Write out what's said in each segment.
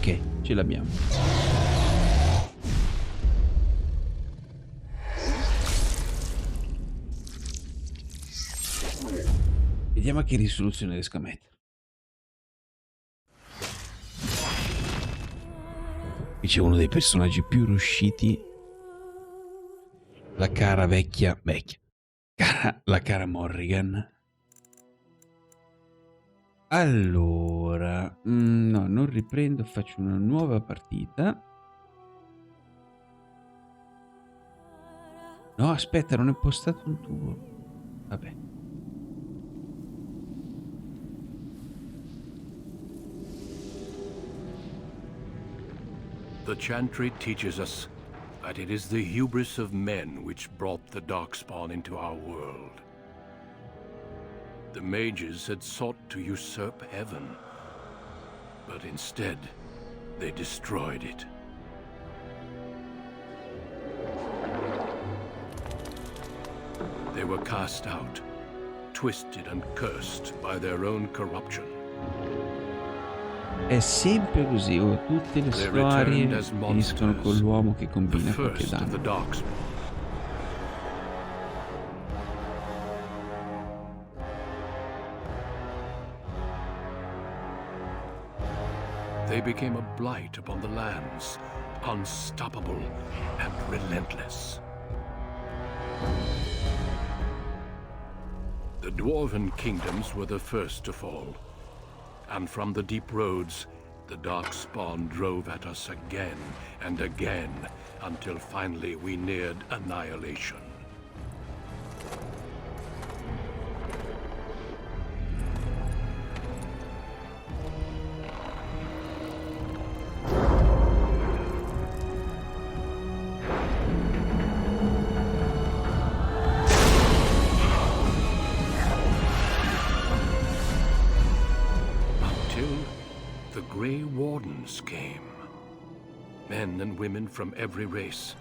Ok, ce l'abbiamo. Vediamo a che risoluzione riesco a mettere. Qui c'è uno dei personaggi più riusciti. La cara vecchia. La cara Morrigan. Allora. No, non riprendo. Faccio una nuova partita. No, aspetta, non è postato un tubo. Vabbè. The chantry teaches us that it is the hubris of men which brought the darkspawn into our world. The mages had sought to usurp heaven, but instead, they destroyed it. They were cast out, twisted and cursed by their own corruption. È sempre così, tutte le storie finiscono con l'uomo che combina qualche danno. They became a blight upon the lands, unstoppable and relentless. The dwarven kingdoms were the first to fall. And from the deep roads, the darkspawn drove at us again and again, until finally we neared annihilation. Came. Men and women from every race,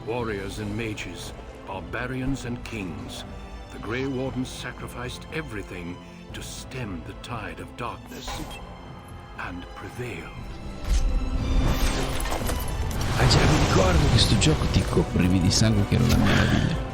warriors and mages, barbarians and kings. The Grey Wardens sacrificed everything to stem the tide of darkness, and prevailed. Ah già, mi ricordo che sto gioco ti coprivi di sangue, che era una meraviglia.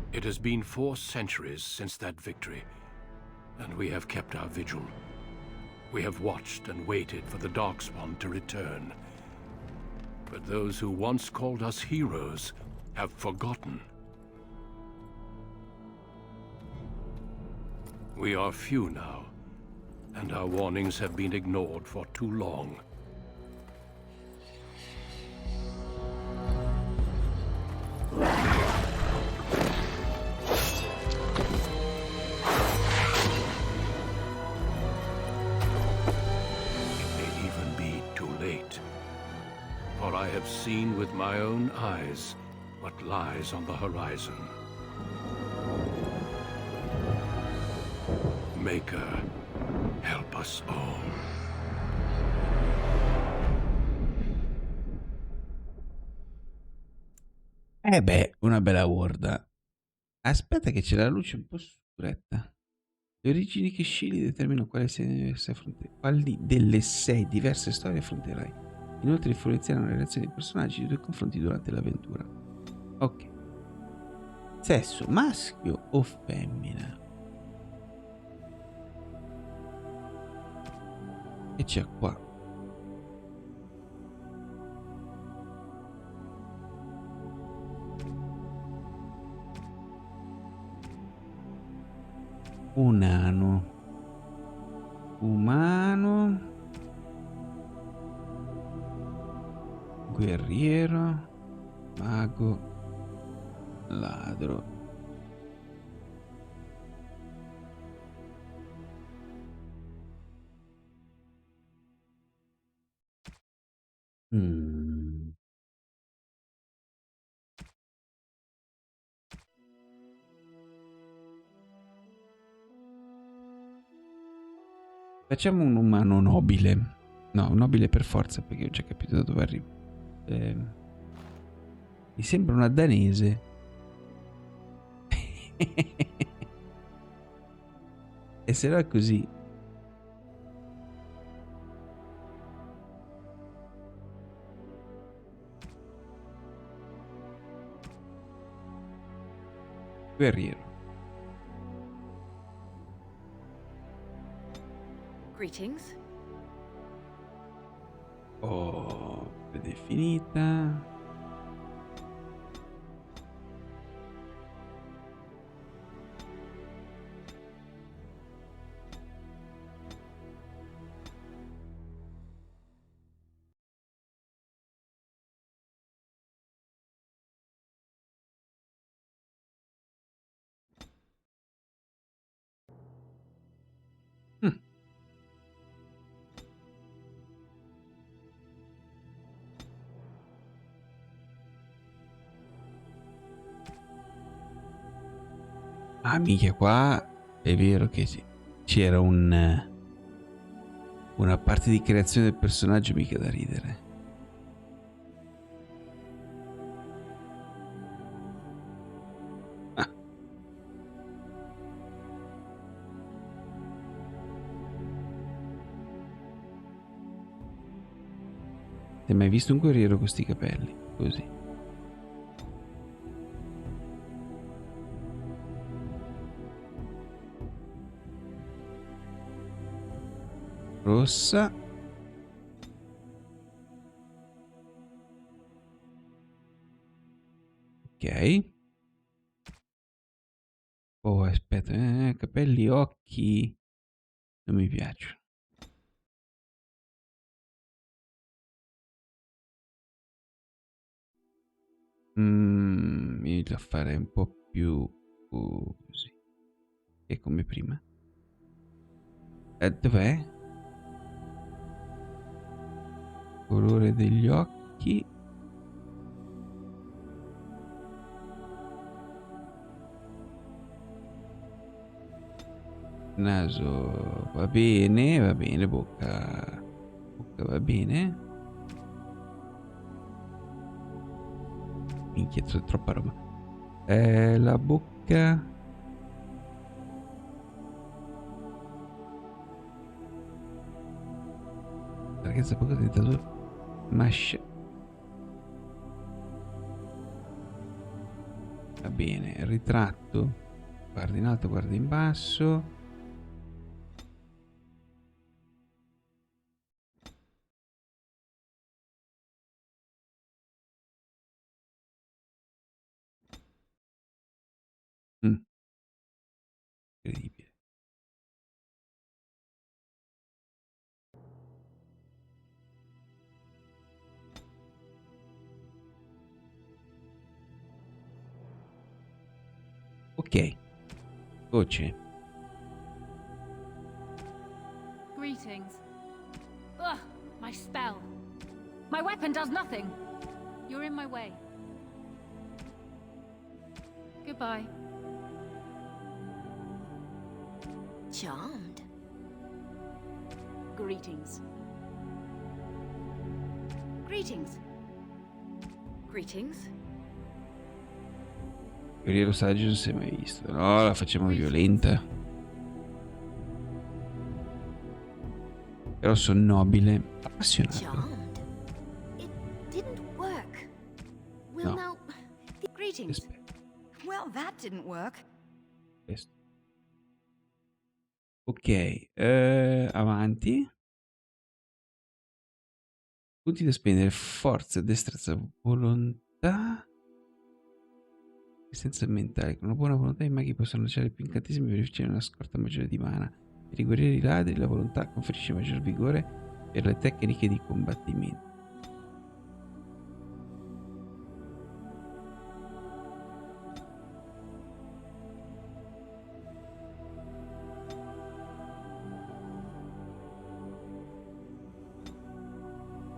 It has been 4 centuries since that victory, and we have kept our vigil. We have watched and waited for the Darkspawn to return. But those who once called us heroes have forgotten. We are few now, and our warnings have been ignored for too long. I have seen with my own eyes what lies on the horizon. Maker, help us all. Beh, una bella horda. Aspetta che c'è la luce un po' scuretta. Le origini che scegli determinano quali delle 6 diverse storie affronterai. Inoltre influenzeranno le reazioni dei personaggi nei tuoi confronti durante l'avventura. Ok. Sesso, maschio o femmina? E c'è qua. Un nano. Umano. Guerriero, mago, ladro. Facciamo un umano nobile. No, nobile per forza, perché ho già capito da dove arrivo. Mi sembra una danese. E se no è così. Guerriero. Greetings. Oh, predefinita. Ah, mica, qua è vero che sì. C'era una parte di creazione del personaggio mica da ridere. Ah. Hai mai visto un guerriero con sti capelli? Così. Rossa. Ok. Oh, aspetta, capelli, occhi. Non mi piacciono. Io la farei un po' più così. E come prima. Dov'è? Colore degli occhi. Naso va bene, bocca va bene. Minchia, troppa roba. La bocca. Larghezza bocca dentatura. Mascia. Va bene, ritratto. Guarda in alto, guarda in basso. Incredibile. Ok. Voce. Greetings. Ugh, my spell. My weapon does nothing. You're in my way. Goodbye. Charmed. Greetings. Greetings. Greetings. Guerriero saggio non si è mai visto. No, la facciamo violenta. Però sono nobile, appassionato. Charmed. It didn't work. Well, No. now. Greetings. Aspetta, Well, that didn't work. questo. Ok, avanti. Punti da spendere: forza, destrezza, volontà. Resistenza mentale. Con una buona volontà i maghi possono lanciare più incantesimi per ricevere una scorta maggiore di mana. Per i guerrieri ladri la volontà conferisce maggior vigore per le tecniche di combattimento.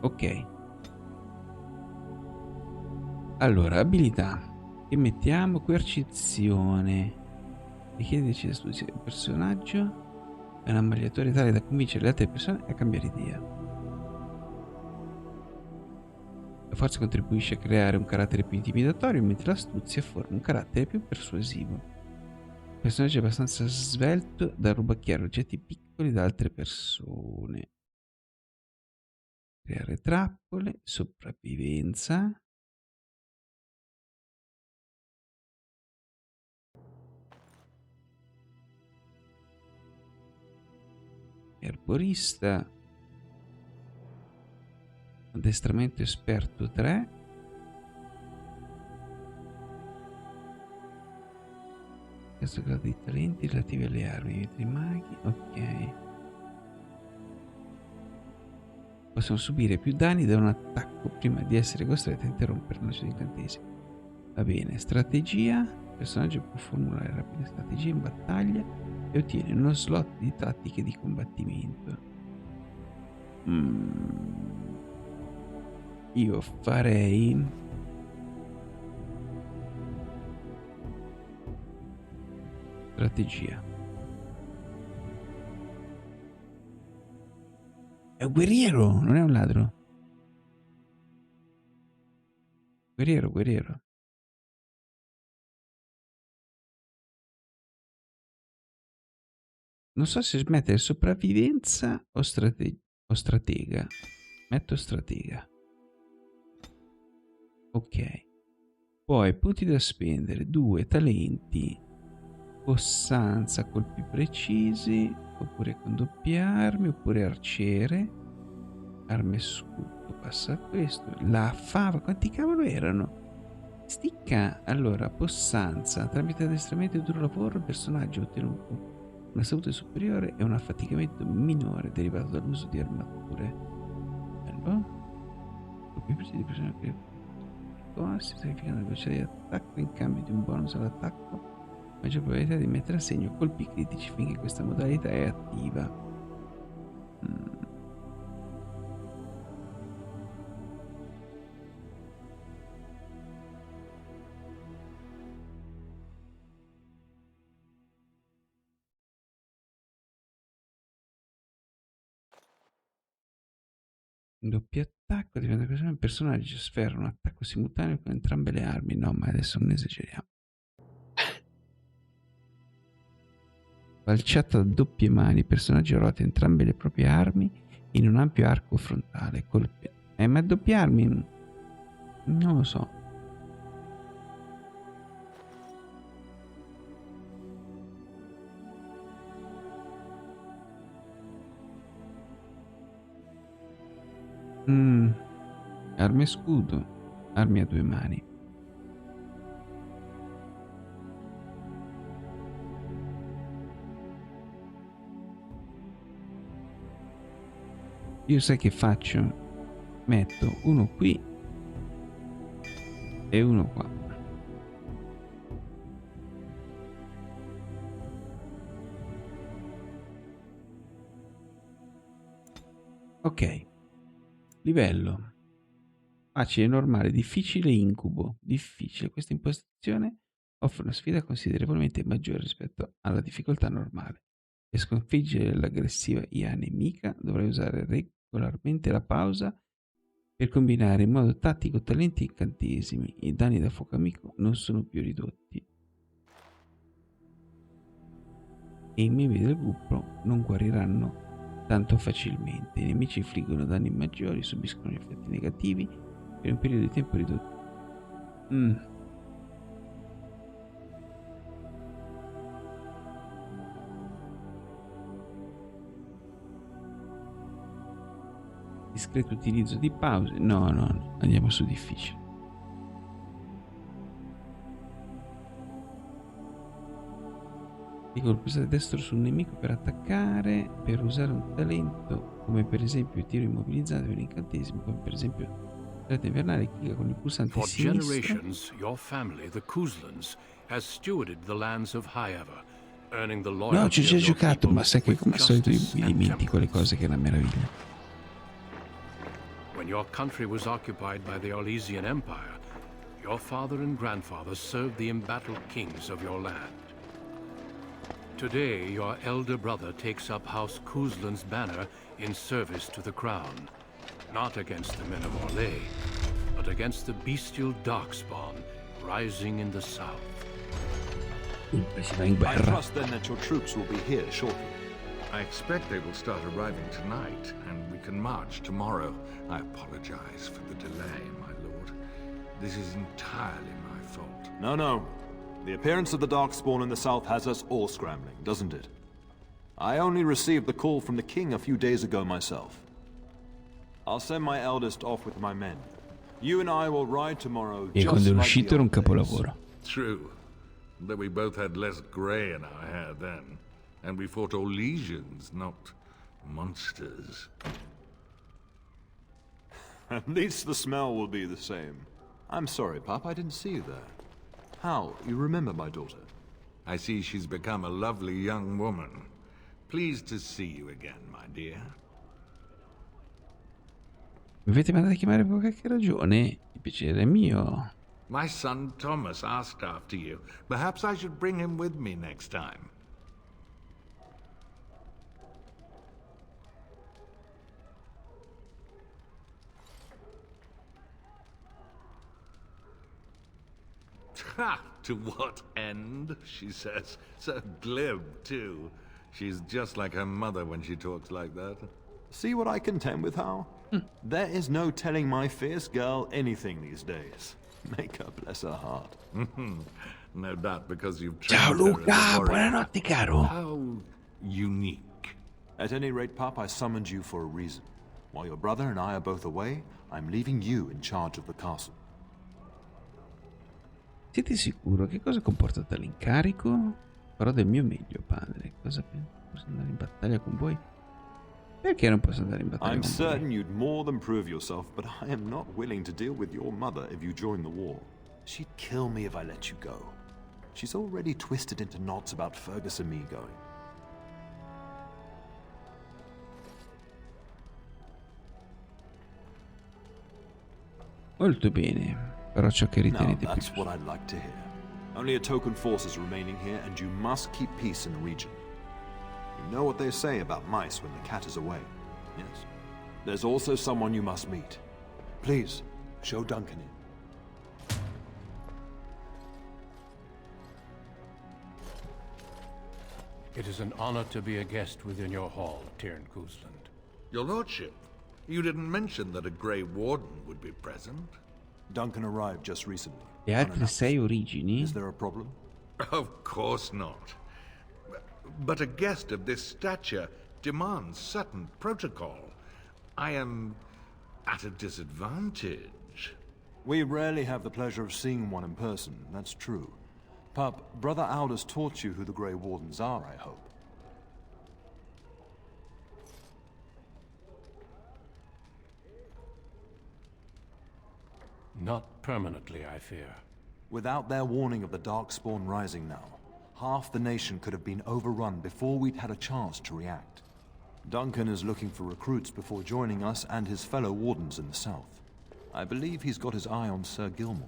Ok. Allora, abilità. Che mettiamo? Coercizione. Richiede di decidere su un personaggio. è una magliatura tale da convincere le altre persone a cambiare idea. La forza contribuisce a creare un carattere più intimidatorio, mentre l'astuzia forma un carattere più persuasivo. Il personaggio è abbastanza svelto da rubacchiare oggetti piccoli da altre persone. Creare trappole, sopravvivenza. Erborista. Addestramento esperto 3. Questo grado di talenti relativi alle armi, vetri maghi, ok. Possono subire più danni da un attacco prima di essere costretti a interrompere il lancio di incantesimi. Va bene, strategia. Il personaggio può formulare rapide strategie in battaglia e ottiene uno slot di tattiche di combattimento. Io farei... strategia. È un guerriero, non è un ladro. Guerriero, guerriero. Non so se mettere sopravvivenza o stratega. Metto stratega. Ok. Poi punti da spendere. 2 talenti. Possanza, colpi precisi. Oppure con doppie armi. Oppure arciere. Arme e scudo. Passa a questo. La fava. Quanti cavolo erano? Sticca. Allora, possanza. Tramite addestramento e duro lavoro il personaggio ha ottenuto una salute superiore e un affaticamento minore derivato dall'uso di armature. Bello. Colpi precisi persone che costi, significando la velocità di attacco in cambio di un bonus all'attacco, maggior probabilità di mettere a segno colpi critici finché questa modalità è attiva. In doppio attacco diventa così un personaggio sferra un attacco simultaneo con entrambe le armi. No, ma adesso non esageriamo. Falciata da doppie mani, il personaggio ruota entrambe le proprie armi in un ampio arco frontale. Ma doppie armi? Non lo so. Arma e scudo. Armi a 2 mani. Io sai che faccio? Metto uno qui e uno qua. Ok. Livello. Facile, normale, difficile, incubo. Difficile. Questa impostazione offre una sfida considerevolmente maggiore rispetto alla difficoltà normale. Per sconfiggere l'aggressiva IA nemica dovrai usare regolarmente la pausa per combinare in modo tattico talenti e incantesimi. I danni da fuoco amico non sono più ridotti e i membri del gruppo non guariranno tanto facilmente. I nemici infliggono danni maggiori, subiscono effetti negativi per un periodo di tempo ridotto. Discreto utilizzo di pause. No, andiamo su difficile. Dico il pulsante destro sul nemico per attaccare, per usare un talento come per esempio il tiro immobilizzante per incantesimi, come per esempio l'arte invernale, clicca con il pulsante For sinistro. generations, your family, the Kuzlans, has stewarded the lands of Highever, earning the No, loyalty ci ho già of your giocato, people ma sai che with come al solito io justice mi and dimentico le temperance. cose che è una meraviglia. When your country was occupied by the Orlesian Empire, your father and grandfather served the embattled kings of your land. Today, your elder brother takes up House Kuzlan's banner in service to the crown. Not against the men of Orlais, but against the bestial darkspawn rising in the south. Si va in I guerra. trust then that your troops will be here shortly. I expect they will start arriving tonight, and we can march tomorrow. I apologize for the delay, my lord. This is entirely my fault. No, no. The appearance of the Darkspawn in the south has us all scrambling, doesn't it? I only received the call from the king a few days ago myself. I'll send my eldest off with my men. You and I will ride tomorrow E just quando è like uscito the era un old days. capolavoro. True, that we both had less grey in our hair then, and we fought all legions, not monsters. At least the smell will be the same. I'm sorry, Pop, I didn't see you there. How? You remember my daughter? I see she's become a lovely young woman. Pleased to see you again, my dear. Mi avete mandato a chiamare per qualche ragione? Il piacere è mio. My son Thomas asked after you. Perhaps I should bring him with me next time. Ha! To what end? She says. So glib, too. She's just like her mother when she talks like that. See what I contend with, Hal? There is no telling my fierce girl anything these days. Make her bless her heart. No doubt because you've Ciao trained her as a Luca, warrior. buonanotte caro. How unique. At any rate, Pop, I summoned you for a reason. While your brother and I are both away, I'm leaving you in charge of the castle. Siete sicuro? Che cosa comporta tale incarico? Farò del mio meglio, padre. Cosa pensi? Posso andare in battaglia con voi? Perché non posso andare in battaglia I'm con certain voi? you'd more than prove yourself, but I am not willing to deal with your mother if you join the war. She'd kill me if I let you go. She's already twisted into knots about Fergus and me going. Molto bene. Farò ciò che Now, ritenete più that's giusto. what I'd like to hear. Only a token force is remaining here, and you must keep peace in the region. You know what they say about mice when the cat is away, yes? There's also someone you must meet. Please, show Duncan in. It is an honor to be a guest within your hall, Tyrn Kuzland. Your lordship, you didn't mention that a Grey Warden would be present. Duncan arrived just recently. Le altre unannounced. 6 origini? Is there a problem? Of course not. But a guest of this stature demands certain protocol. I am at a disadvantage. We rarely have the pleasure of seeing one in person, that's true. Pup, Brother Aldous taught you who the Grey Wardens are, I hope. Not permanently, I fear. Without their warning of the Darkspawn rising now, half the nation could have been overrun before we'd had a chance to react. Duncan is looking for recruits before joining us and his fellow wardens in the south. I believe he's got his eye on Sir Gilmore.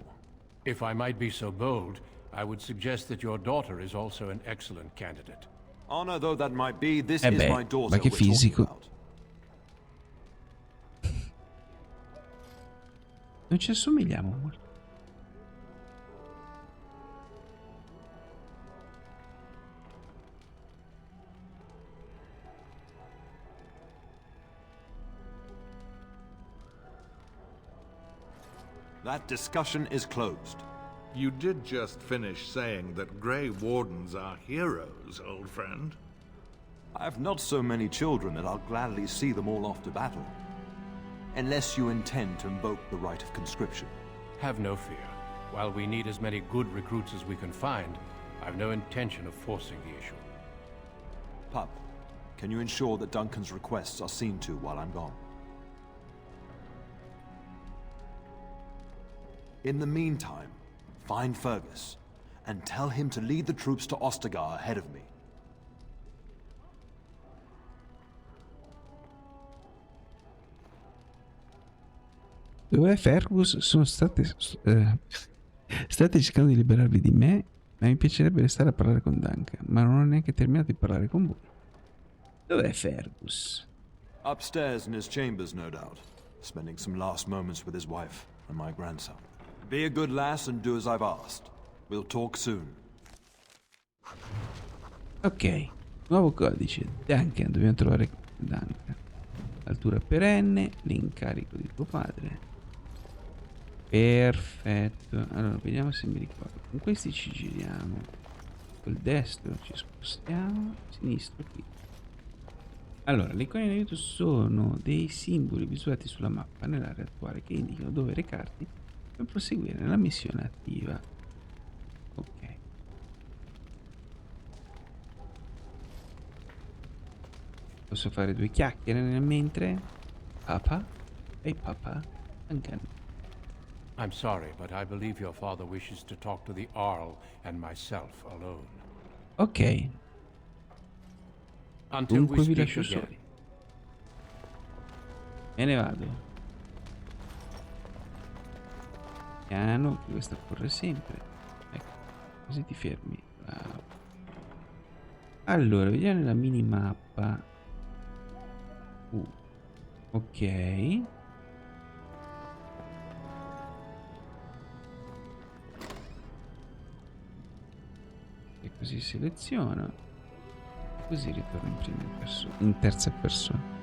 If I might be so bold, I would suggest that your daughter is also an excellent candidate. Honor though that might be, this Eh is beh, my daughter ma che we're talking fisico. about. Non ci assomigliamo molto. That discussion is closed. You did just finish saying that Grey Wardens are heroes, old friend. I've not so many children that I'll gladly see them all off to battle. Unless you intend to invoke the right of conscription. Have no fear. While we need as many good recruits as we can find, I've no intention of forcing the issue. Pup, can you ensure that Duncan's requests are seen to while I'm gone? In the meantime, find Fergus, and tell him to lead the troops to Ostagar ahead of me. Dov'è Fergus? State cercando di liberarvi di me? Ma mi piacerebbe restare a parlare con Duncan, ma non ho neanche terminato di parlare con voi. Dov'è Fergus? Upstairs in his chambers, no doubt. Spending some last moments with his wife and my grandson. Be a good lass and do as I've asked. We'll talk soon. Ok, nuovo codice. Duncan, dobbiamo trovare Duncan. Altura perenne, l'incarico di tuo padre. Perfetto. Allora, vediamo se mi ricordo. Con questi ci giriamo. Col destro ci spostiamo. Sinistro qui. Allora, le icone in aiuto sono dei simboli visualizzati sulla mappa nell'area attuale che indicano dove recarti per proseguire nella missione attiva. Ok. Posso fare due chiacchiere nel mentre? Papa? Ehi papa? Duncan. I'm sorry, but I believe your father wishes to talk to the Earl and myself alone. Ok, Until dunque we vi speak lascio again. soli. Me ne vado. Piano, che questa corre sempre. Ecco, così ti fermi. Wow. Allora, vediamo nella minimappa. Ok. E così seleziono. Così ritorno in terza persona.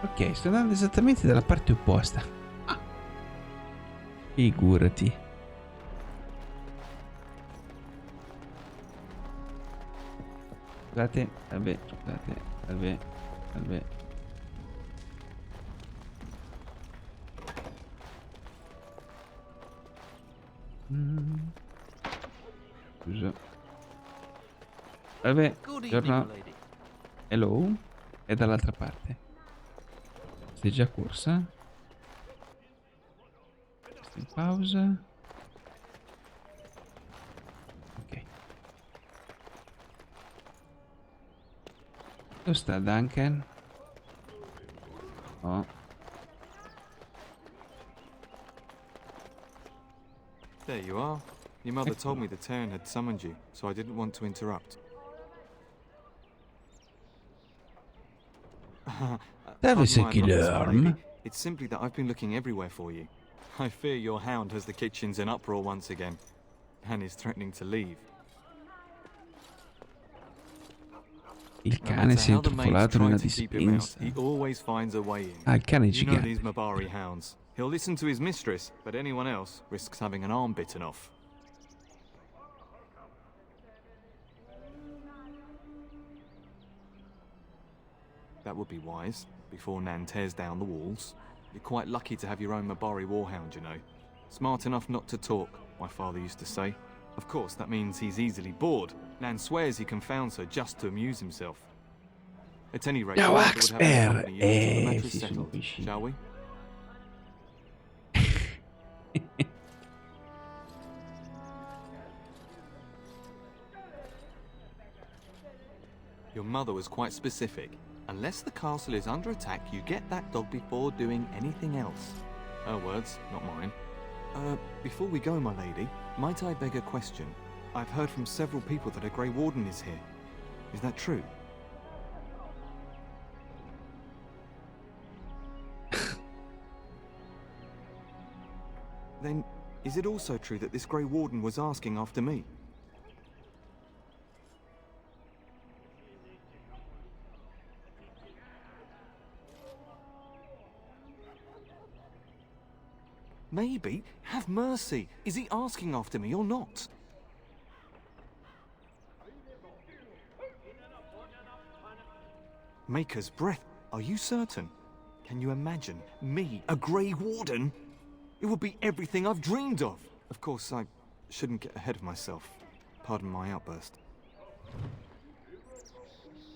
Ok, sto andando esattamente dalla parte opposta. Ah. Figurati. Scusate, vabbè, scusate, vabbè. Scusa. Vabbè, giorno. Hello? È dall'altra parte. Sei già corsa? Sto in pausa. Ok. Dove sta Duncan? Oh. There you are. Your mother told me the Terran had summoned you, so I didn't want to interrupt. That was a Pardon my abruptness, my alarm. lady. It's simply that I've been looking everywhere for you. I fear your hound has the kitchens in uproar once again, and is threatening to leave. Il No cane matter si è how the maids intrappolato try nella to keep him out, dispensa. he always finds a way in. Ah, il cane è You know gigante. these Mabari hounds. He'll listen to his mistress, but anyone else risks having an arm bitten off. That would be wise, before Nan tears down the walls. You're quite lucky to have your own Mabari warhound, you know. Smart enough not to talk, my father used to say. Of course, that means he's easily bored. Nan swears he confounds her just to amuse himself. At any rate, Ciao, my father would have me Axper! accompany you until the matter is Sì, sono settled, vicino. shall we? Your mother was quite specific. Unless the castle is under attack, you get that dog before doing anything else. Her words, not mine. Before we go, my lady, might I beg a question? I've heard from several people that a Grey Warden is here. Is that true? Then, is it also true that this Grey Warden was asking after me? Maybe. Have mercy. Is he asking after me or not? Maker's breath. Are you certain? Can you imagine? Me, a Grey Warden? It would be everything I've dreamed of. Of course, I shouldn't get ahead of myself. Pardon my outburst.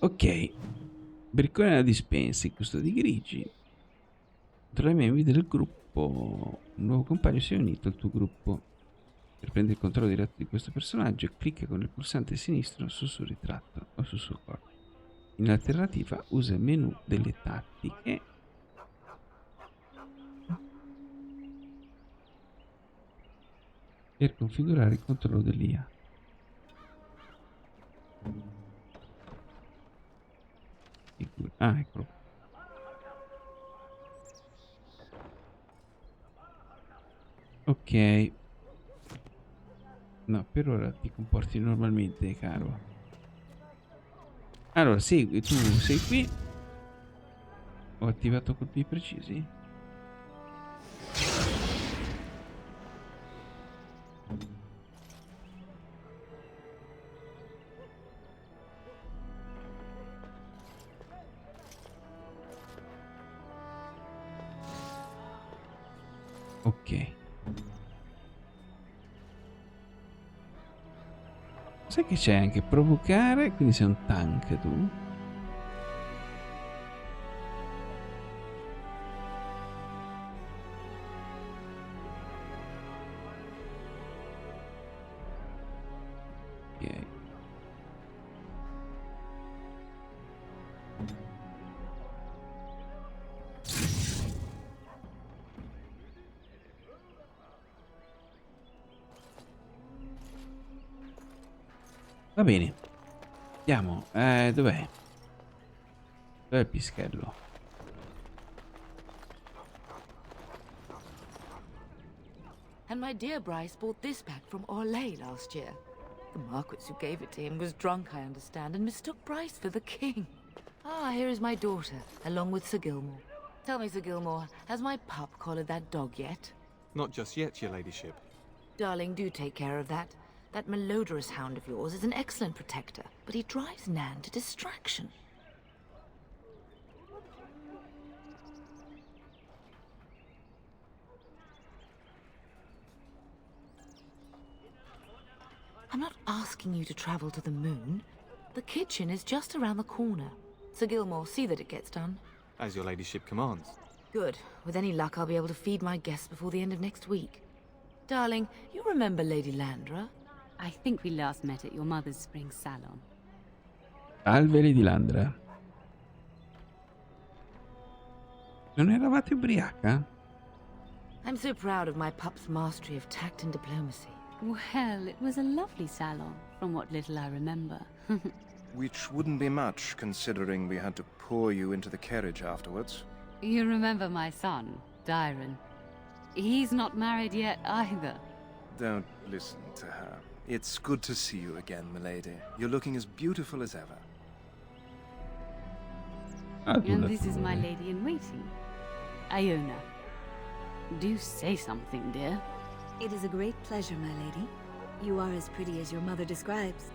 Ok. Briccone alla dispensa, i Custodi Grigi. Tra i membri del gruppo, un nuovo compagno si è unito al tuo gruppo. Per prendere il controllo diretto di questo personaggio, clicca con il pulsante sinistro sul suo ritratto o sul suo corpo. In alternativa, usa il menu delle tattiche. per configurare il controllo dell'IA. Ah, eccolo. Ok. No, per ora ti comporti normalmente, caro. Allora, segui, tu sei qui. Ho attivato colpi precisi. Ok. Sai che c'è anche provocare, quindi sei un tank tu. Ok. Va bene. Andiamo. Dov'è? Dov'è il pischello? And my dear Bryce bought this back from Orlais last year. The Marquis who gave it to him was drunk, I understand, and mistook Bryce for the king. Ah, here is my daughter, along with Sir Gilmore. Tell me, Sir Gilmore, has my pup collared that dog yet? Not just yet, your ladyship. Darling, do take care of that. That malodorous hound of yours is an excellent protector, but he drives Nan to distraction. I'm not asking you to travel to the moon. The kitchen is just around the corner. Sir Gilmore, see that it gets done. As your ladyship commands. Good. With any luck, I'll be able to feed my guests before the end of next week. Darling, you remember Lady Landra? I think we last met at your mother's spring salon. Salve Lady Landra. Non eravate ubriaca? I'm so proud of my pup's mastery of tact and diplomacy. Well, it was a lovely salon, from what little I remember. Which wouldn't be much, considering we had to pour you into the carriage afterwards. You remember my son, Dyron. He's not married yet either. Don't listen to her. It's good to see you again, milady. You're looking as beautiful as ever. And this is my lady-in-waiting, Iona. Do say something, dear. It is a great pleasure, my lady. You are as pretty as your mother describes.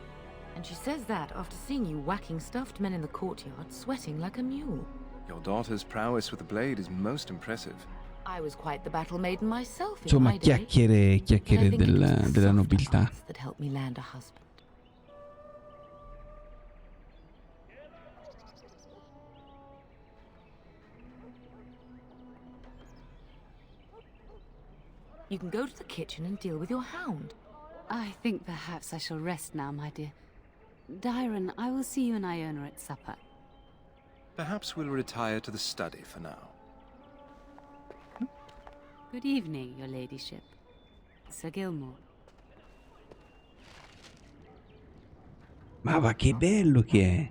And she says that after seeing you whacking stuffed men in the courtyard, sweating like a mule. Your daughter's prowess with the blade is most impressive. I was quite the battle maiden myself in Insomma, my day. chiacchiere della nobiltà. That helped me land a husband. You can go to the kitchen and deal with your hound. I think perhaps I shall rest now, my dear. Dyron, I will see you and Iona at supper. Perhaps we'll retire to the study for now. Good evening, your ladyship. Sir Gilmore. Ma va che bello che è!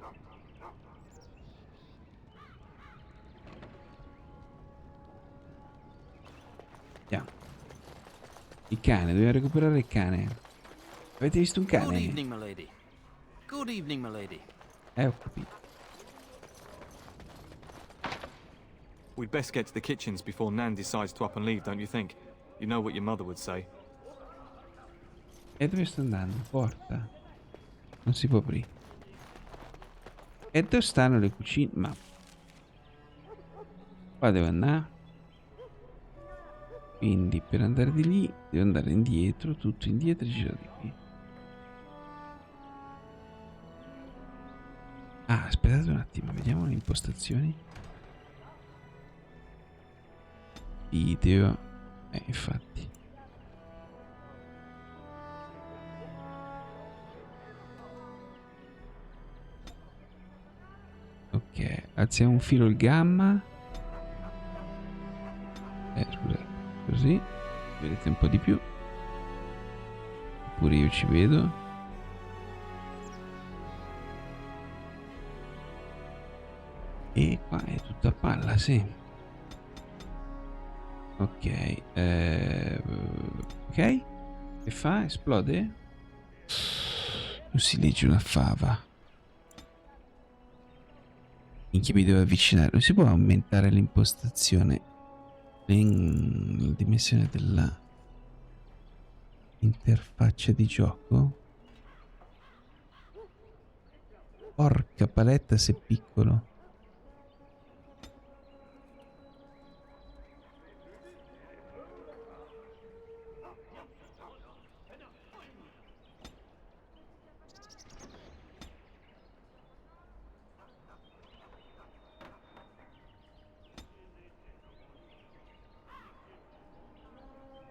Andiamo. Il cane, dobbiamo recuperare il cane. Avete visto un cane? Good evening, my lady. Good evening, my lady. Ho capito. We'd best get to the kitchens before Nan decides to up and leave, don't you think? You know what your mother would say. E dove sto andando? Porta. Non si può aprire. E dove stanno le cucine? Ma qua devo andare. Quindi per andare di lì devo andare indietro, tutto indietro e girare di qui. Ah, aspettate un attimo, vediamo le impostazioni. Video. Infatti. Ok, alziamo un filo il gamma. Scusate, così vedete un po' di più. pure io ci vedo. E qua è tutta palla, sì. Ok. Ok. Che fa? Esplode? Non si legge una fava. Minchia, mi devo avvicinare. Non si può aumentare l'impostazione, la dimensione della interfaccia di gioco? Porca paletta se è piccolo.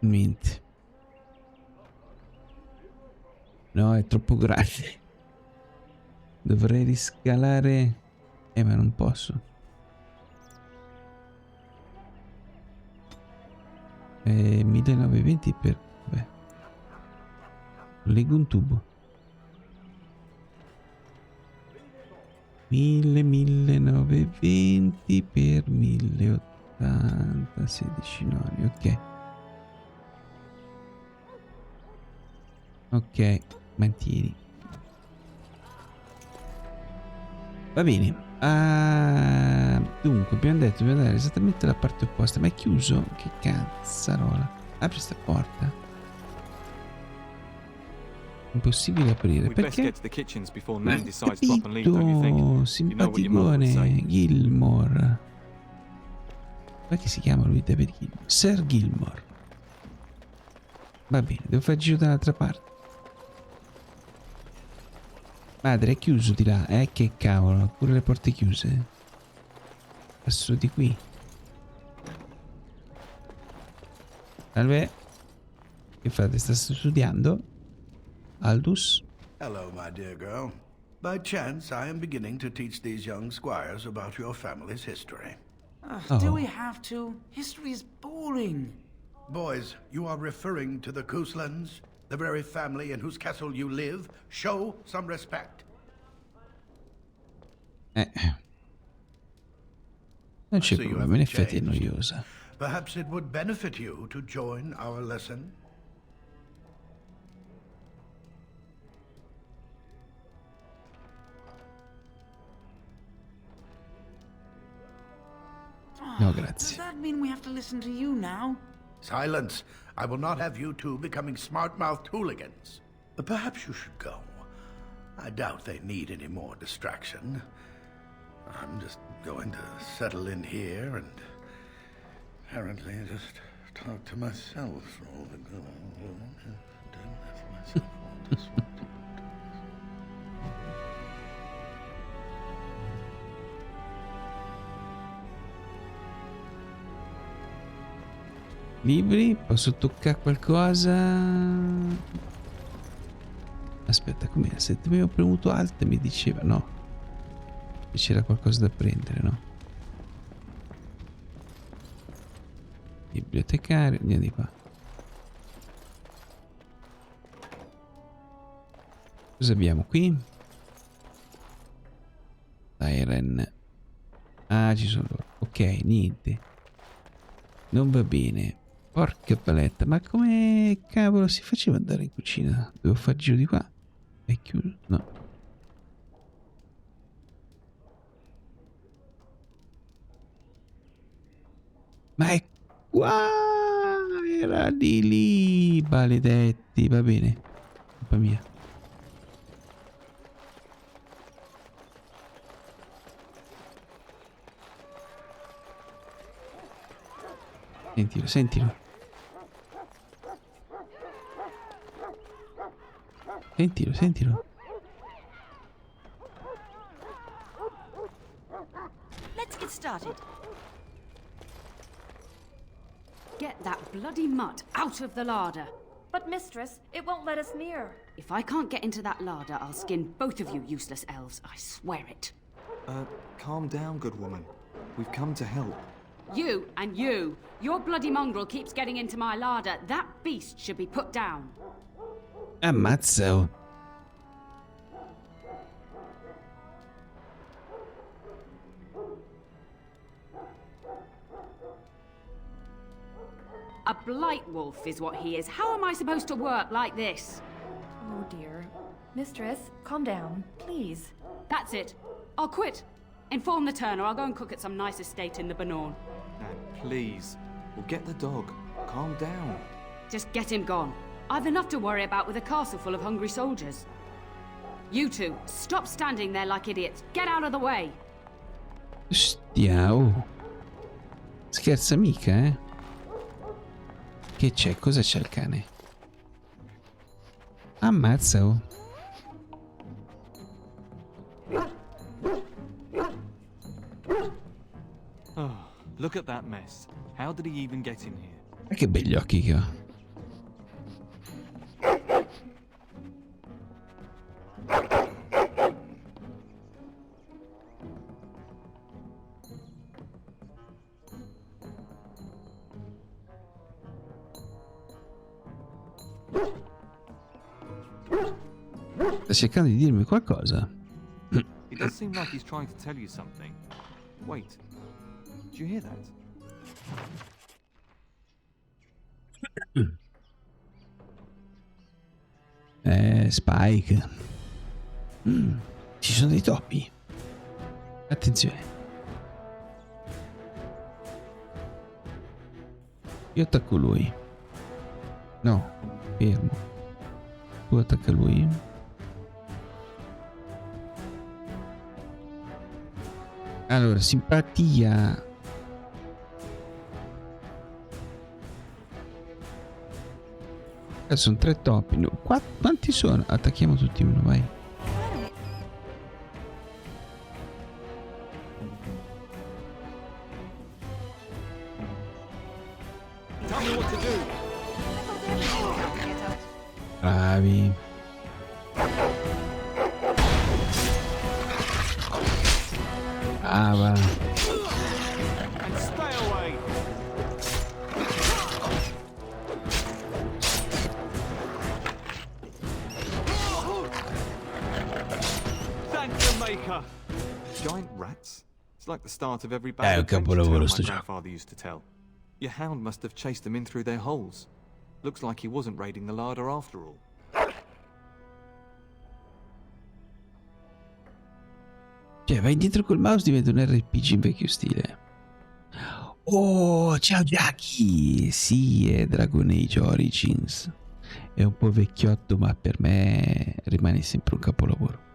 Niente. No, è troppo grande. Dovrei riscalare. Ma non posso. È 1920 per... Beh. Leggo un tubo. 1920 per 1080. 16 noni, ok. Ok, mantieni. Va bene. Dunque, abbiamo detto dobbiamo andare esattamente alla parte opposta. Ma è chiuso? Che cazzarola. Apri sta porta. Impossibile aprire. Perché? Capito. Simpaticone. Gilmore. Ma che si chiama lui? David Gilmore. Sir Gilmore. Va bene, devo far giro dall'altra parte. Madre, è chiuso di là. Che cavolo, pure le porte chiuse. Passo di qui. Salve. Che fate? Sta studiando? Aldous? Hello, my dear girl. By chance, I am beginning to teach these young squires about your family's history. Do we have to? History is boring. Boys, you are referring to the Couslands, the very family in whose castle you live. Show some respect. Non c'è problema, in effetti è noiosa. Perhaps it would benefit you to join our lesson. No, grazie. Does that mean we have to listen to you now? Silence. I will not have you two becoming smart-mouthed hooligans. Perhaps you should go. I doubt they need any more distraction. I'm just going to settle in here and apparently just talk to myself for all the good. Libri? Posso toccare qualcosa? Aspetta, com'era? Se avevo premuto Alt mi diceva no. Che c'era qualcosa da prendere, no? Bibliotecario, andiamo di qua. Cosa abbiamo qui? Siren. Ah, ci sono loro. Ok, niente. Non va bene. Porca paletta, ma come cavolo si faceva andare in cucina? Devo fare il giro di qua. È chiuso? No. Ma è qua! Era di lì, maledetti. Va bene. Colpa mia. Sentilo, sentilo. Sentilo, sentilo. Let's get started. Get that bloody mutt out of the larder. But mistress, it won't let us near. If I can't get into that larder, I'll skin both of you useless elves. I swear it. Calm down, good woman. We've come to help. You and you. Your bloody mongrel keeps getting into my larder. That beast should be put down. Ammazza. Oh. A blight wolf is what he is. How am I supposed to work like this? Oh dear. Mistress, calm down, please. That's it. I'll quit. Inform the turner. I'll go and cook at some nice estate in the Banorn. Nan, please. We'll get the dog. Calm down. Just get him gone. I've enough to worry about with a castle full of hungry soldiers. You two, stop standing there like idiots. Get out of the way. Ostia, oh. Scherza mica, eh? Che c'è? Cosa c'è il cane? Ammazza, oh. Oh, look at that mess. How did he even get in here? Ma che begli occhi che ha. Sta cercando di dirmi qualcosa. It does seem like he's trying to tell you something. Wait. Did you hear that? Spike. Ci sono dei topi. Attenzione. Io attacco lui. No, fermo. Tu attacca lui. Allora, simpatia. Sono 3 topi. No, quanti sono? Attacchiamo tutti uno, vai. Bravi. Brava. Giant rats? It's like the start of every bad adventure capolavoro tale sto my gioco. grandfather used to tell. Your hound must have chased them in through their holes. Looks like he wasn't raiding the larder after all. Cioè, vai dietro col mouse, diventa un RPG in vecchio stile. Oh, ciao Jackie! Sì, è Dragon Age Origins. È un po' vecchiotto, ma per me rimane sempre un capolavoro.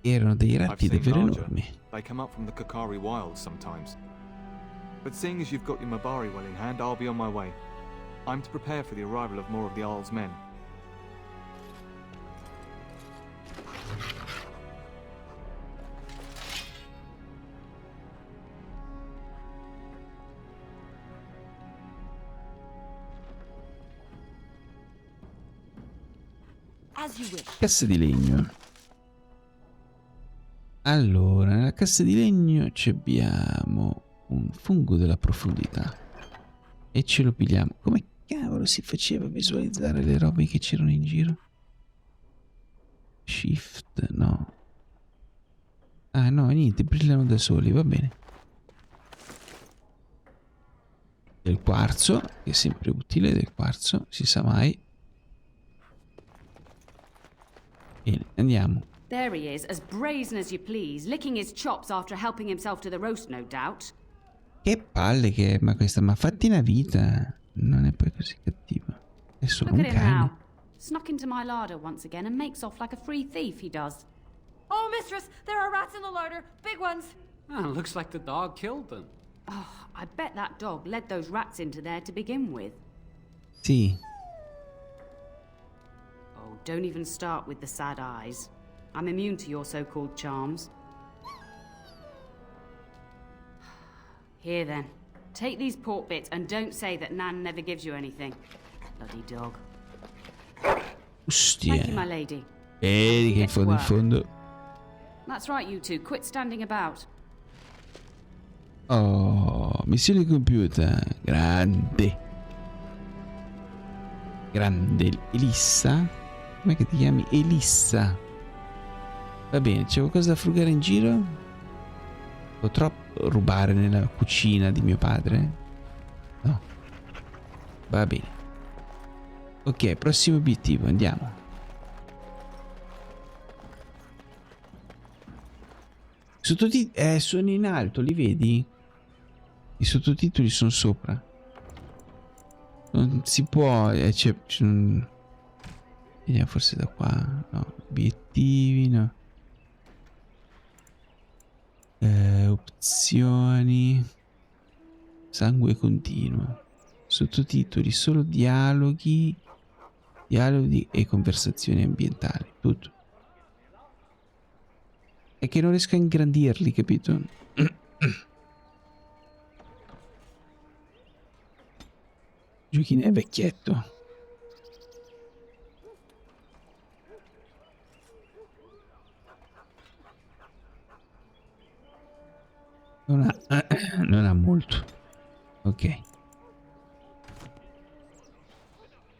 Erano dei ratti davvero enormi. They come up from the Korcari wilds sometimes. But seeing as you've got your Mabari well in hand, I'll be on my way. I'm to prepare for the arrival of more of the Jarl's men. As you wish. Cassa di legno. Allora, nella cassa di legno ci abbiamo un fungo della profondità e ce lo pigliamo. Come cavolo si faceva a visualizzare le robe che c'erano in giro? Shift, no. Ah no, niente, brillano da soli, va bene. Del quarzo, che è sempre utile, del quarzo, si sa mai. Bene, andiamo. There he is, as brazen as you please, licking his chops after helping himself to the roast, no doubt. Che palle che è, ma questa, ma fatti una vita. Non è poi così cattiva. È solo Look un at him cane. now. Snuck into my larder once again and makes off like a free thief, he does. Oh, mistress, there are rats in the larder. Big ones. Oh, looks like the dog killed them. Oh, I bet that dog led those rats into there to begin with. Sì. Oh, don't even start with the sad eyes. I'm immune to your so-called charms. Here then, take these pork bits and don't say that Nan never gives you anything. Bloody dog. Ostia. Thank you, my lady. Vedi che in fondo. That's right, you two. Quit standing about. Oh. missione compiuta. Grande. Grande. Elissa. Com'è che ti chiami? Elissa. Va bene, c'è qualcosa da frugare in giro? Potrò rubare nella cucina di mio padre? No. Va bene. Ok, prossimo obiettivo, andiamo. Sottotitoli sono in alto, li vedi? I sottotitoli sono sopra. Non si può. Vediamo forse da qua. No, obiettivi, no. Opzioni. Sangue continuo. Sottotitoli, solo dialoghi. Dialoghi e conversazioni ambientali. Tutto. È che non riesco a ingrandirli, capito? Giochino è vecchietto. Non ha molto. Ok.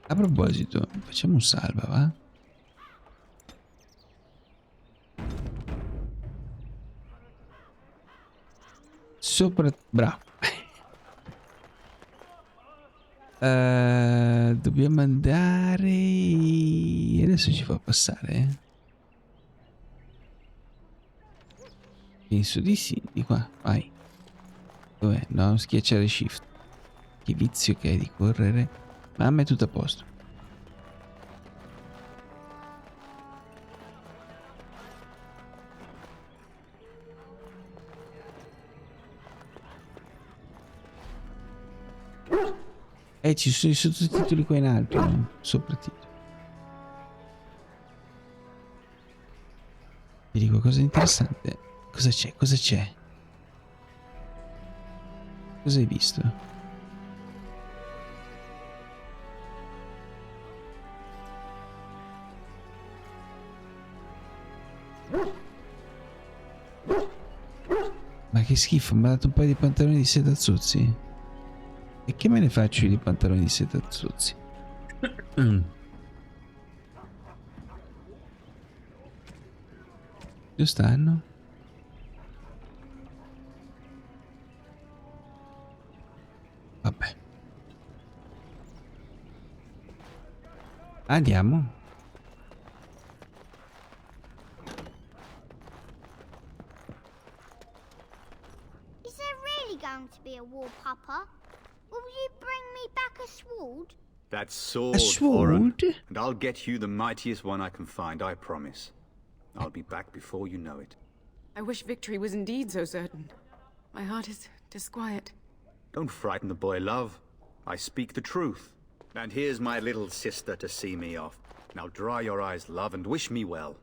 A proposito, facciamo un salva, va? Bravo. Dobbiamo andare. Adesso ci fa passare. Penso di sì. Di qua, vai. Dov'è? No, schiacciare shift. Che vizio che è di correre. Mamma, è tutto a posto. Ci sono i sottotitoli qua in alto, no? Soprattitoli. Vi dico cosa interessante. Cosa c'è? Cosa c'è? Cosa hai visto? Ma che schifo, mi ha dato un paio di pantaloni di seta zozzi. E che me ne faccio di pantaloni di seta zozzi? Dove stanno? Vabbè. Andiamo. Is there really going to be a war, Papa? Will you bring me back a sword? That sword, A sword? Oren, and I'll get you the mightiest one I can find, I promise. I'll be back before you know it. I wish victory was indeed so certain. My heart is disquiet. Don't frighten the boy, love. I speak the truth. And here's my little sister to see me off. Now dry your eyes, love, and wish me well.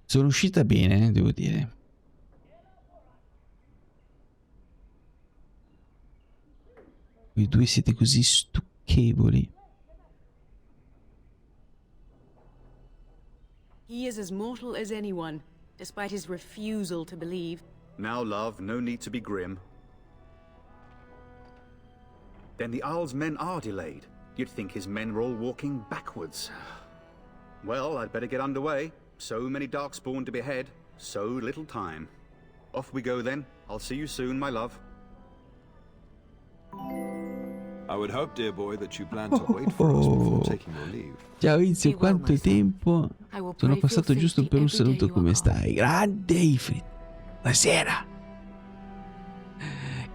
Sono uscita bene, devo dire. Voi due siete così stucchevoli. He is as mortal as anyone, despite his refusal to believe. Now, love, no need to be grim. Then the Owl's men are delayed. You'd think his men were all walking backwards. Well, I'd better get underway. So many Darkspawn to behead, so little time. Off we go then. I'll see you soon, my love. I would hope, dear boy, that you plan to wait for us before taking your leave. Ciao Izio, quanto tempo? Sono passato giusto per un saluto, come stai? Grande Ifrit. Buonasera.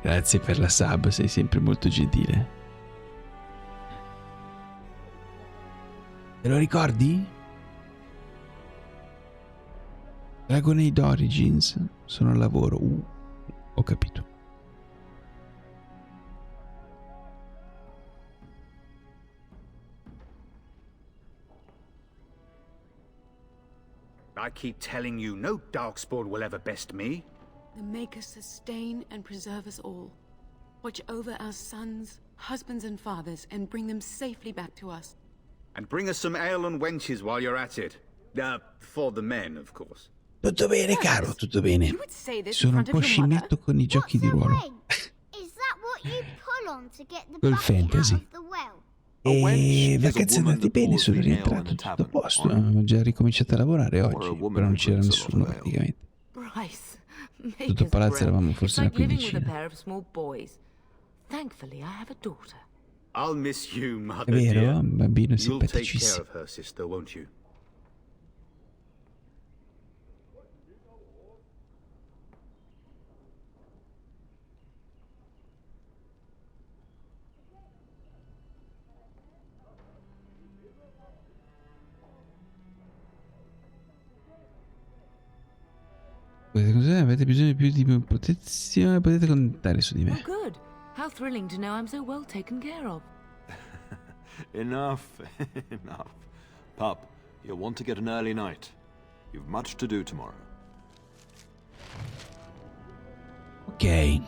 Grazie per la sub, sei sempre molto gentile. Te lo ricordi? Dragon Age Origins sono al lavoro. Ho capito. I keep telling you, no Darkspawn will ever best me. The Maker sustain and preserve us all. Watch over our sons, husbands and fathers, and bring them safely back to us. And bring us some ale and wenches while you're at it. For the men, of course. Tutto bene, caro, tutto bene. Sono un po' scimmietto con i giochi di ruolo. Is that what you pull on to get the Col bucket out fantasy. of the well? E vacanze andate bene, sono rientrato tutto a posto. Ho già ricominciato a lavorare oggi, però non c'era nessuno praticamente. Bryce, Tutto il palazzo eravamo forse una It's like living with a quindicina. pair of small boys. Thankfully, I have a daughter. I'll miss you, mother È vero? dear. Un bambino You'll take care simpaticissimo. of her, sister, won't you? Avete bisogno più di protezione, potete contare su di me. Oh, good. How thrilling to know I'm so well taken care of. Enough, enough. Pup, you'll want to get an early night. You've much to do tomorrow. Ok.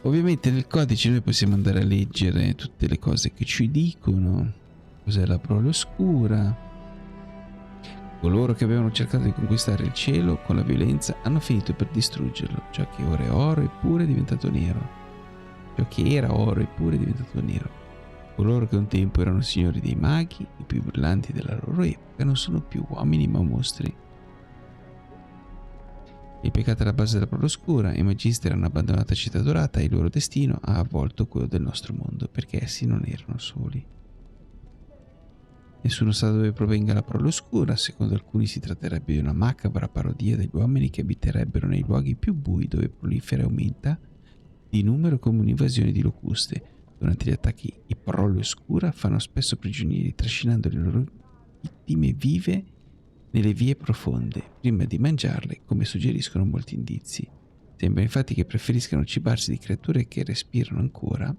Ovviamente nel codice noi possiamo andare a leggere tutte le cose che ci dicono. Cos'è la Prole Oscura? Coloro che avevano cercato di conquistare il cielo con la violenza hanno finito per distruggerlo. Ciò che ora è oro eppure è diventato nero. Ciò che era oro eppure è diventato nero. Coloro che un tempo erano signori dei maghi, i più brillanti della loro epoca, non sono più uomini ma mostri. Il peccato è alla base della Prole Oscura, i magistri hanno abbandonato la città dorata e il loro destino ha avvolto quello del nostro mondo, perché essi non erano soli. Nessuno sa dove provenga la Prole Oscura, secondo alcuni si tratterebbe di una macabra parodia degli uomini che abiterebbero nei luoghi più bui dove prolifera e aumenta di numero come un'invasione di locuste. Durante gli attacchi i Prole Oscura fanno spesso prigionieri, trascinando le loro vittime vive nelle vie profonde, prima di mangiarle, come suggeriscono molti indizi. Sembra infatti che preferiscano cibarsi di creature che respirano ancora,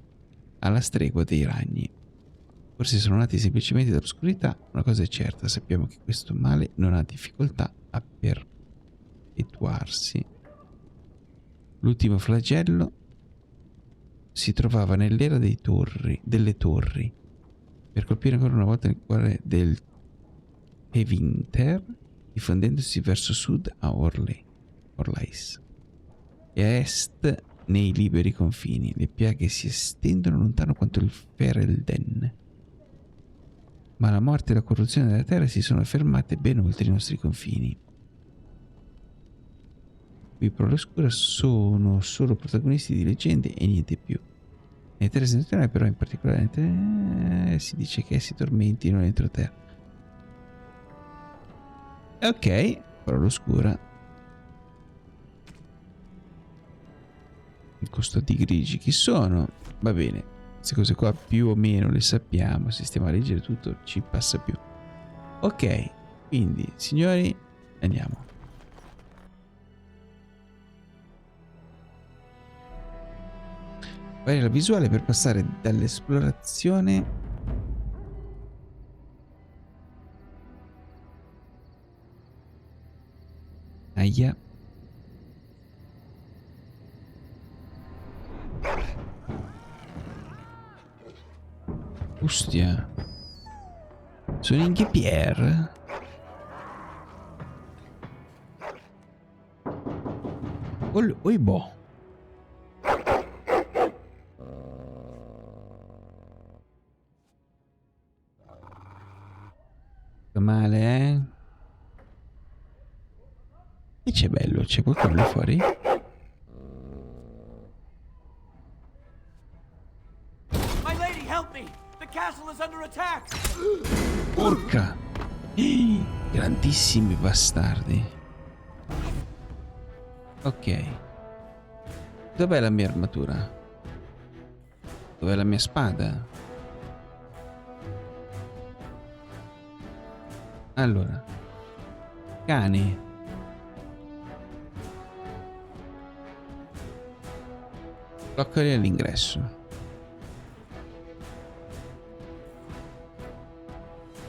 alla stregua dei ragni. Forse sono nati semplicemente dall'oscurità, una cosa è certa, sappiamo che questo male non ha difficoltà a perpetuarsi. L'ultimo flagello si trovava nell'era delle torri, per colpire ancora una volta nel cuore del Pevinter, diffondendosi verso sud a Orlais e a est nei liberi confini. Le piaghe si estendono lontano quanto il Ferelden, ma la morte e la corruzione della terra si sono fermate ben oltre i nostri confini. Qui Prole Oscura sono solo protagonisti di leggende e niente più. Nelle terre settentrionali però in particolare si dice che essi tormentino l'entroterra. Ok, Prole Oscura. I Custodi Grigi chi sono? Va bene, queste cose qua più o meno le sappiamo, se stiamo a leggere tutto ci passa più. Ok, quindi signori andiamo. Varia la visuale per passare dall'esplorazione aia ostia, sono in Pierre. Oi boh. Male, eh? E c'è bello, c'è qualcuno lì fuori? My lady, help me! The castle is under attack! Porca! Grandissimi bastardi. Ok. Dov'è la mia armatura? Dov'è la mia spada? Allora, cani. Toccali all'ingresso.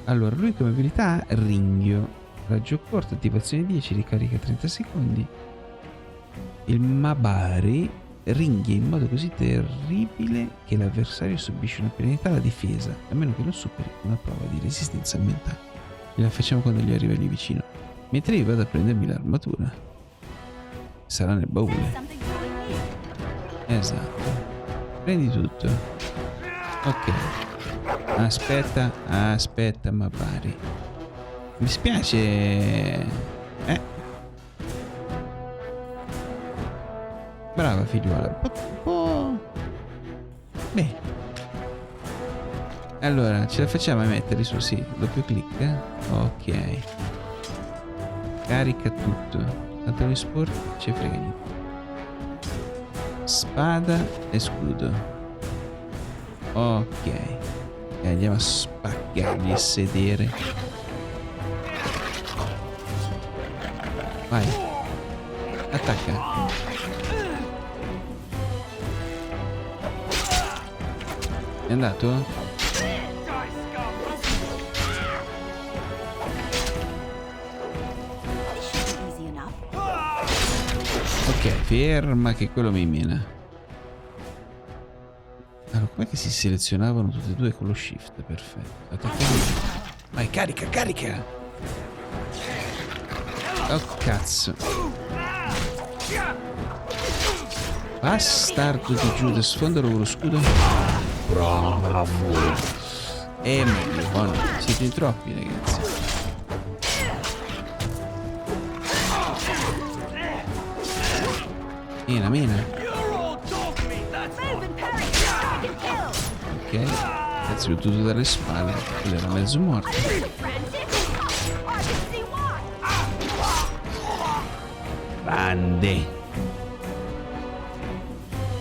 Allora, lui come abilità ha ringhio, raggio corto, attivazione 10, ricarica 30 secondi. Il Mabari ringhia in modo così terribile che l'avversario subisce una penalità alla difesa, a meno che non superi una prova di resistenza ambientale. E la facciamo quando gli arriva lì vicino. Mentre io vado a prendermi l'armatura. Sarà nel baule. Esatto. Prendi tutto. Ok. Aspetta, ma pari. Mi spiace. Brava figliuola. Beh. Allora, ce la facciamo a mettere su, sì. Doppio clic. Ok. Carica tutto. Tanto gli sport ci frega niente. Spada e scudo. Ok. E andiamo a spaccargli il sedere. Vai. Attacca. È andato? Ok, ferma che quello mi mina. Allora, com'è che si selezionavano tutte e due con lo shift? Perfetto. Attacchiamo. Vai, carica! Oh, cazzo. Bastardo di Giuda, sfondalo con lo scudo. Bravo. Meglio, buono. Siete in troppi, ragazzi. Mena. Ok. Cazzo, l'ho tutto dalle spalle. Quello era mezzo morto. Grande.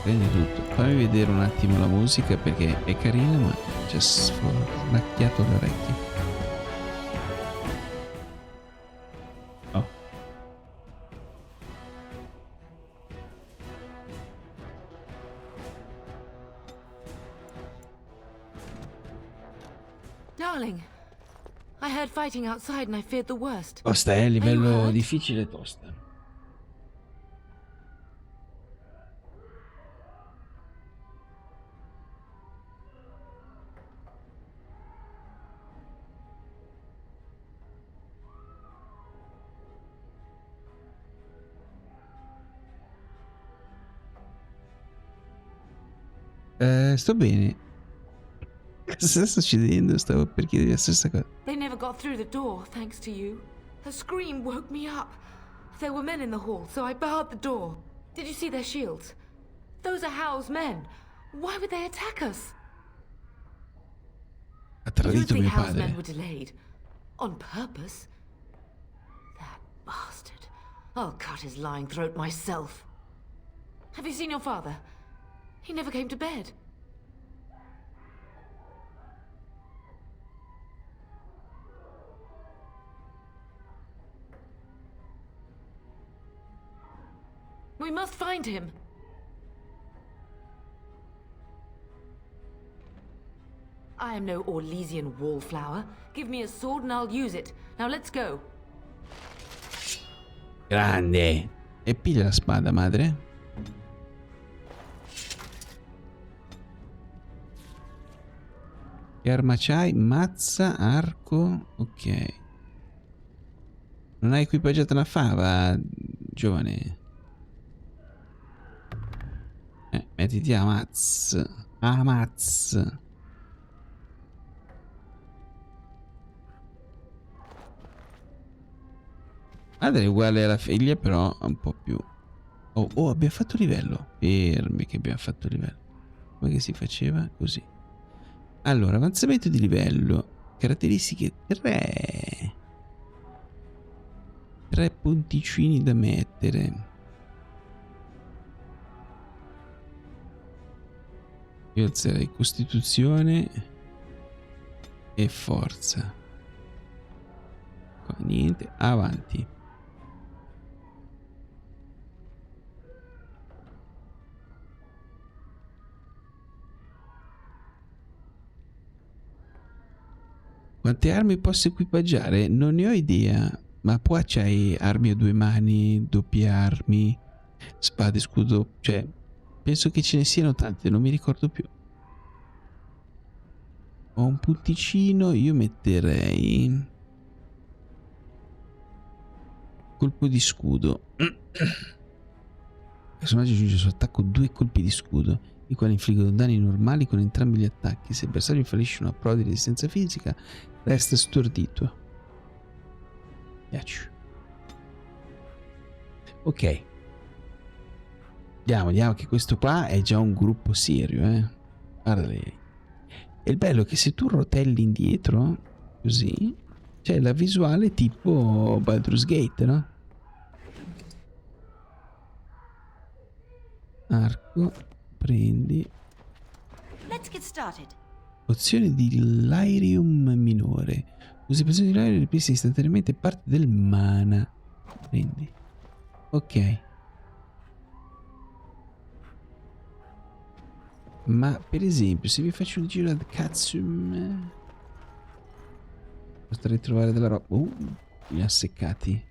Prendi tutto. Fammi vedere un attimo la musica perché è carina ma ci ha smacchiato le orecchie. Oh. Darling, I heard fighting outside and I feared the worst. Tosta, è livello difficile e tosta. Sto bene. Cosa sta succedendo? Stavo per chiedere la stessa cosa. They never got through the door, thanks to you. Her scream woke me up. There were men in the hall, so I barred the door. Did you see their shields? Those are Howe's men. Why would they attack us? Ha tradito mio Howe's men padre. were delayed. On purpose? That bastard. I'll cut his lying throat myself. Have you seen your father? He never came to bed. We must find him. I am no Orlesian wallflower. Give me a sword and I'll use it. Now let's go. Grande. E piglia la spada, madre. Che arma c'hai? Mazza, arco. Ok. Non hai equipaggiato una fava, giovane. Mettiti a mazz. A mazz. Madre è uguale alla figlia, però un po' più. Oh, abbiamo fatto livello. Fermi che abbiamo fatto livello. Come che si faceva? Così. Allora, avanzamento di livello. Caratteristiche 3. 3 punticini da mettere. Io alzerei costituzione e forza. Qua niente, avanti. Quante armi posso equipaggiare? Non ne ho idea. Ma qua c'hai armi a due mani, doppie armi, spade, scudo. Cioè, penso che ce ne siano tante, non mi ricordo più. Ho un punticino, io metterei... Colpo di scudo. Il personaggio aggiunge al suo attacco 2 colpi di scudo, i quali infliggono danni normali con entrambi gli attacchi. Se il bersaglio fallisce una prova di resistenza fisica, resta stordito. Piace. Ok. Andiamo che questo qua è già un gruppo serio, Guarda lei. E il bello è che se tu rotelli indietro, così, c'è la visuale tipo Baldur's Gate, no? Arco, prendi. Let's get started. Pozione di Lyrium minore. Usi pozione di Lyrium e ripristina istantaneamente parte del mana. Prendi. Ok. Ma per esempio, se vi faccio un giro ad Katsum, potrei trovare della roba. Li ha seccati.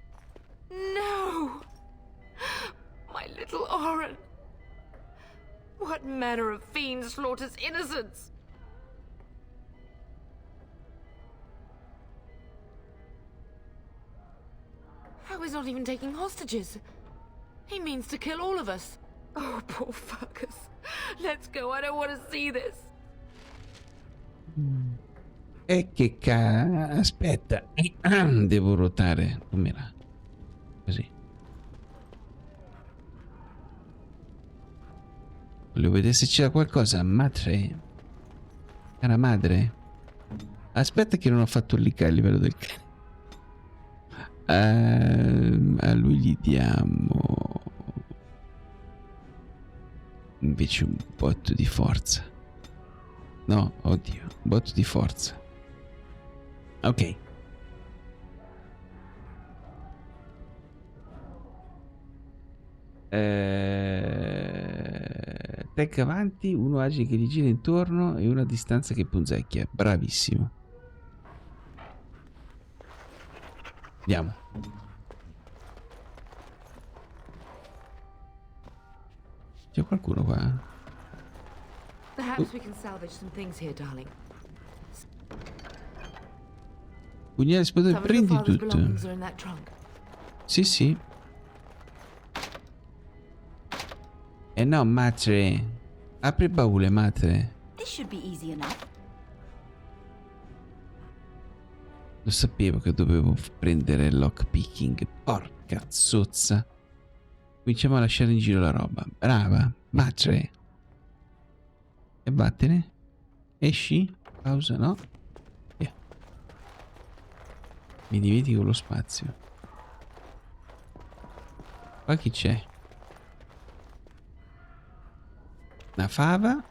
No! My little Oren! What manner of fiend slaughters innocents? How he's not even taking hostages? He means to kill all of us. Oh, poor fuckers. Let's go, I don't want to see this. E che aspetta. Devo ruotare. Com'era? Così. Volevo vedere se c'era qualcosa. Madre. Cara madre. Aspetta che non ho fatto il livello del cane. A lui gli diamo invece un botto di forza. No, oddio, un botto di forza. Ok. Tech avanti, uno agile che gli gira intorno e uno a distanza che punzecchia. Bravissimo. Andiamo. C'è qualcuno qua? Perhaps we can salvage some things here, darling. Pugnale esplodere, prendi tutto. Belongings are in that trunk. Sì, sì. Eh no, madre. Apri il baule, madre. This should be easy enough. Lo sapevo che dovevo prendere il lockpicking. Porca zozza. Cominciamo a lasciare in giro la roba. Brava. Madre. E vattene. Esci. Pausa, no? Via. Mi dimentico lo spazio. Qua chi c'è? Una fava.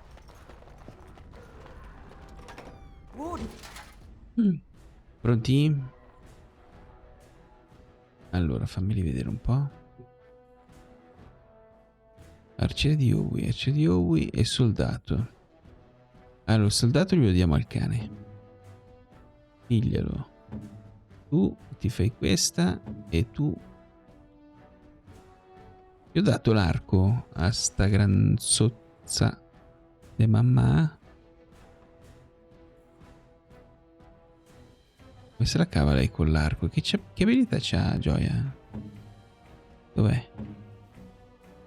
Pronti? Allora, fammeli vedere un po'. Arciere di Owi e soldato. Allora, il soldato glielo diamo al cane. Piglialo. Tu ti fai questa e tu... Gli ho dato l'arco a sta gran sozza de mamma. Come se la cava lei con l'arco? Che abilità c'ha, Gioia? Dov'è?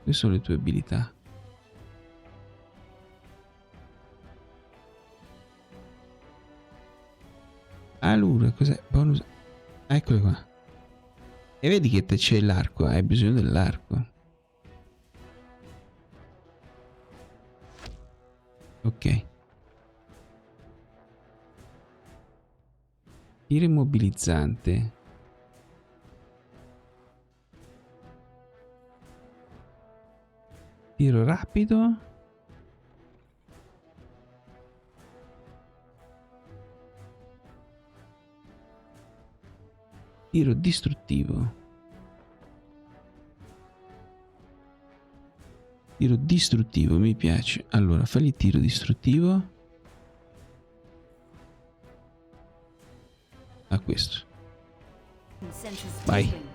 Quali sono le tue abilità? Allora, cos'è? Bonus. Eccolo qua. E vedi che te c'è l'arco, hai bisogno dell'arco. Ok. Tiro immobilizzante. Tiro rapido. Tiro distruttivo. Tiro distruttivo, mi piace. Allora, fagli tiro distruttivo. A questo. Vai.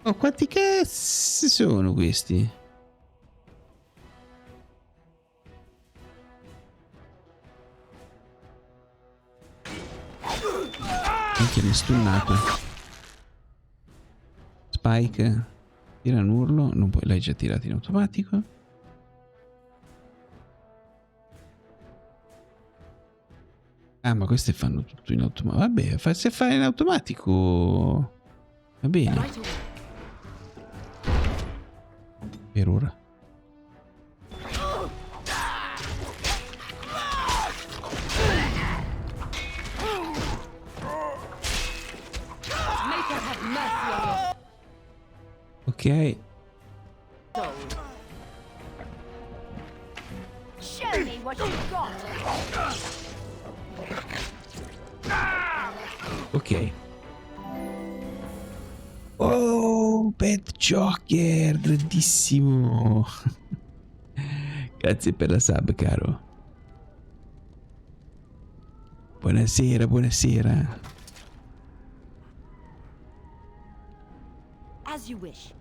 Oh, quanti cazzo sono questi? Anche mi è stunnato. Spike. Tira un urlo. Non puoi, l'hai già tirato in automatico. Ah, ma queste fanno tutto in automatico. Vabbè, se fai in automatico va bene. Per ora. Ok. Show me what you got. Ok. Oh, Pet Joker, grandissimo. Grazie per la sub, caro. Buonasera, buonasera. As you wish.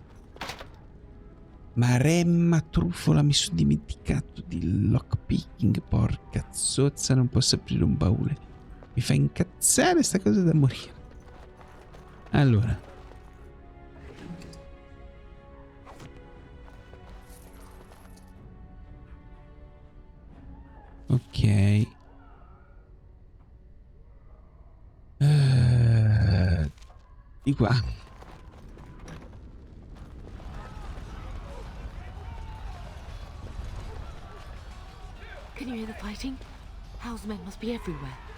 Maremma truffola, mi sono dimenticato di lockpicking, porca zozza, non posso aprire un baule. Mi fa incazzare sta cosa da morire. Allora. Ok. Di qua. Can you hear the fighting? Hal's men must be everywhere.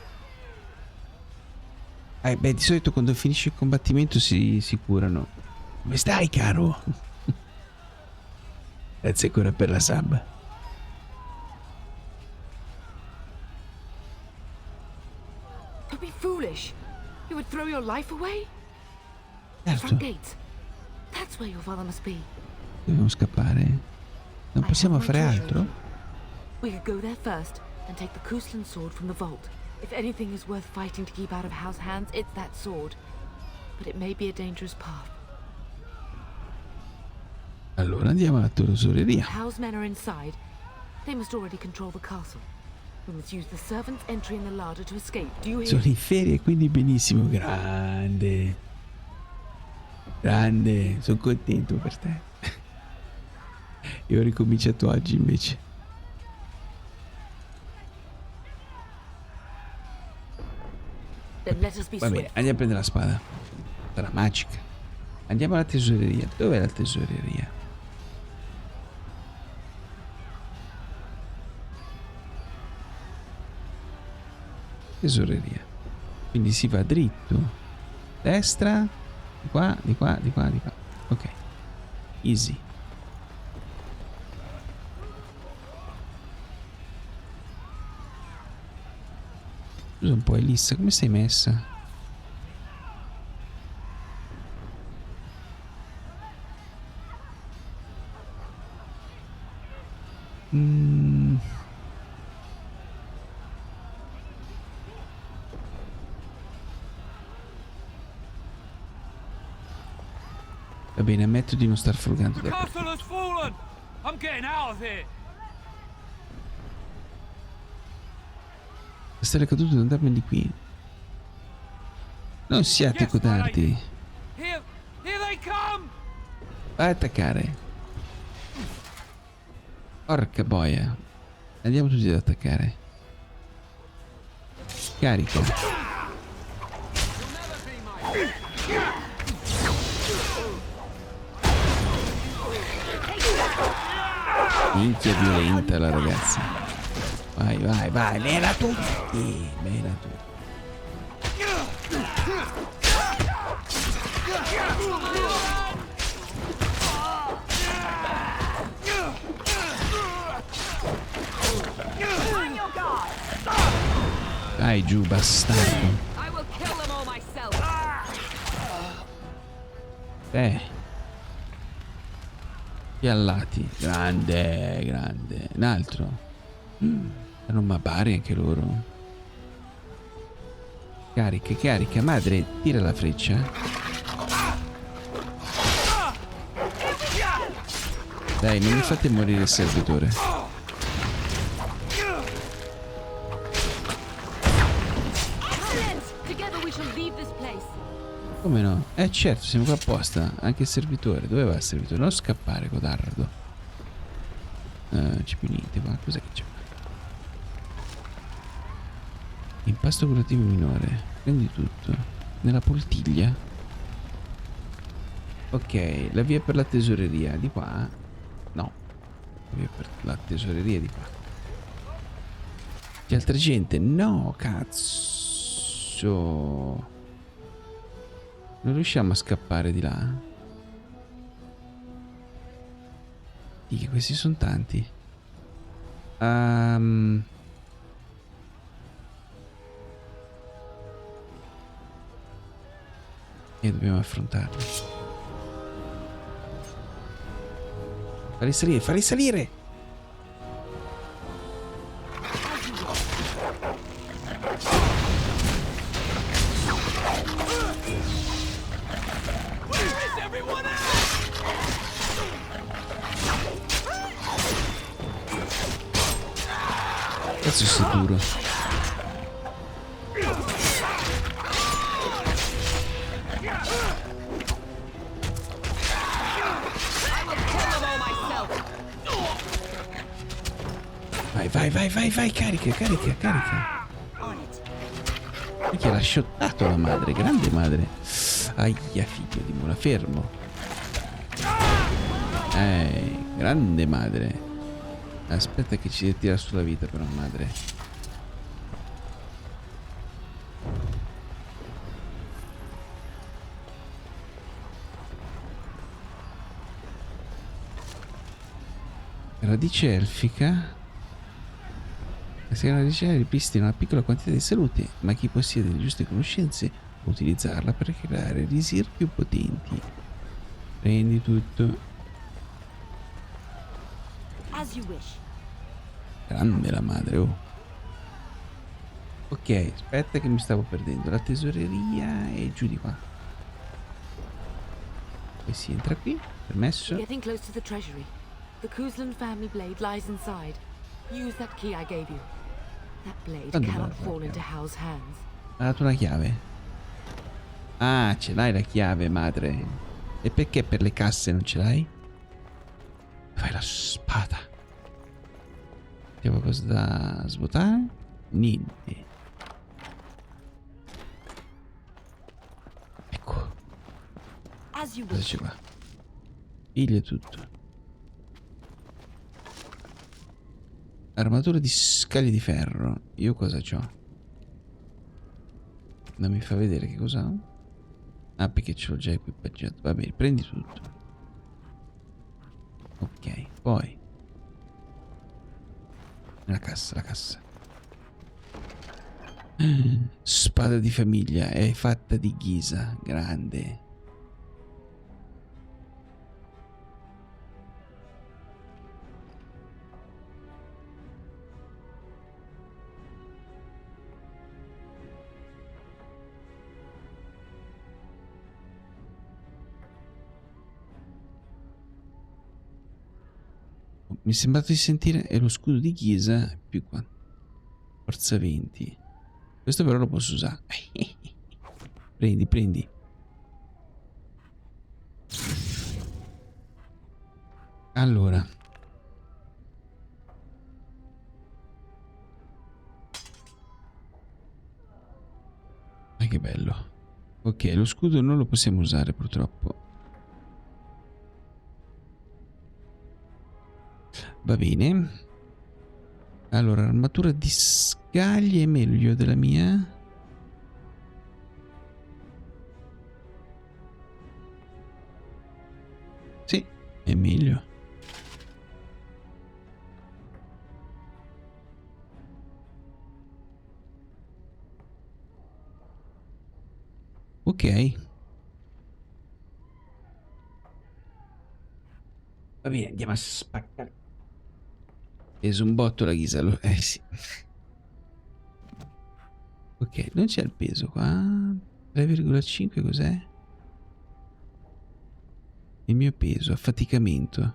Beh, di solito quando finisce il combattimento si curano. Come stai, caro? Grazie ancora per la sub. Don't be foolish. You would throw your life away? The Certo. front gates. That's where your father must be. Dobbiamo scappare. Non possiamo fare altro? We could go there first and take the Kuslan sword from the vault. If anything is worth fighting to keep out of Hal's hands, it's that sword. But it may be a dangerous path. Allora andiamo alla tesoreria. Hal's men are inside. They must already control the castle. We must use the servants' entry in the larder to escape. Do you hear? Sono in ferie, quindi benissimo. Grande. Grande. Sono contento per te. Io ho ricominciato oggi invece. Va bene, andiamo a prendere la spada. Sarà magica. Andiamo alla tesoreria. Dov'è la tesoreria? Tesoreria. Quindi si va dritto. Destra. Di qua, di qua, di qua, di qua. Ok. Easy. Scusa un po', Elissa, come sei messa? Va bene, ammetto di non star frugando da parte. La stella è caduta, devo andarmene di qui. Non siate codardi. Vai a attaccare. Porca boia. Andiamo tutti ad attaccare. Carica. Minchia violenta la ragazza. Vai, vai, vai, mena tutti. Mena tutti. Dai giù, bastardo. Piallati. Grande, grande. Un altro. Erano mabari anche loro. Carica, carica. Madre, tira la freccia. Dai, non mi fate morire il servitore. shall leave this place. Come no? Certo, siamo qua apposta. Anche il servitore. Dove va il servitore? Non scappare, codardo. C'è più niente qua. Cos'è che c'è? Impasto curativo minore. Prendi tutto. Nella poltiglia. Ok, la via per la tesoreria. Di qua? No. La via per la tesoreria di qua. C'è altra gente? No, cazzo. Non riusciamo a scappare di là? Sì, questi sono tanti. E dobbiamo affrontarli. Farli salire, farli salire! Cazzo sei duro. Vai, carica. Che l'ha shottato la madre, grande madre. Aia, figlio di mula, fermo. Grande madre. Aspetta che ci tira sulla vita però, madre. Radice elfica. Se una radice ripristina una piccola quantità di salute, ma chi possiede le giuste conoscenze può utilizzarla per creare elisir più potenti. Prendi tutto. As you wish. Grande la madre, oh. Ok, aspetta che mi stavo perdendo. La tesoreria è giù di qua. Poi si entra qui, permesso. Getting close to the treasury. The Kuzlan family blade lies inside. Use that key I gave you. That blade cannot fall into Hal's hands. Ha dato una chiave. Ah, ce l'hai la chiave, madre. E perché per le casse non ce l'hai? Fai la spada. C'è qualcosa da svuotare? Niente. Ecco. Cosa c'è qua? Piglia tutto. Armatura di scaglie di ferro. Io cosa c'ho? Non mi fa vedere che cosa ho. Ah, perché ce l'ho già equipaggiato. Va bene, prendi tutto. Ok, poi la cassa. Spada di famiglia. È fatta di ghisa. Grande. Mi è sembrato di sentire è lo scudo di ghisa più qua. Forza 20. Questo però lo posso usare. Prendi. Allora. Ma che bello. Ok, lo scudo non lo possiamo usare purtroppo. Va bene. Allora, armatura di scaglie è meglio della mia. Sì, è meglio. Ok. Va bene, andiamo a spaccare. Peso un botto la ghisa. Sì. Ok, non c'è il peso qua. 3,5 cos'è? Il mio peso, affaticamento.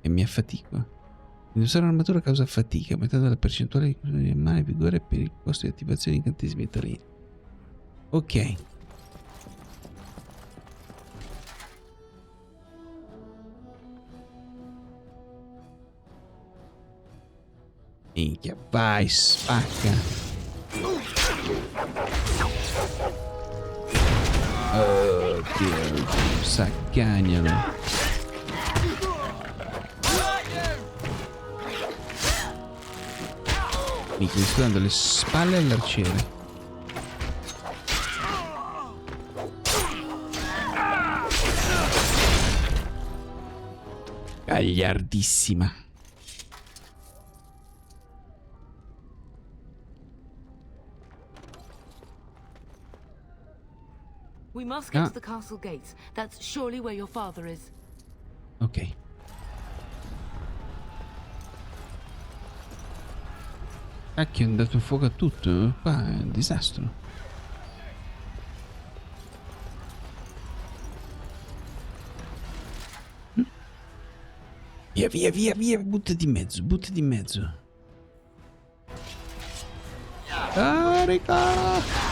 E mi affatico. Indossare un'armatura causa fatica, aumentando la percentuale di mano e vigore per il costo di attivazione di incantesimi metalini. Ok. Minchia, vai, spacca. Oddio, saccagnalo. Minchia, mi sto dando le spalle all'arciere. Gagliardissima. We must get to the castle gates. That's surely where your father is. Ok. Cacchio, è andato a fuoco a tutto. Qua è un disastro. Via, via, via, via. Buttati in mezzo, buttati in mezzo. Carica!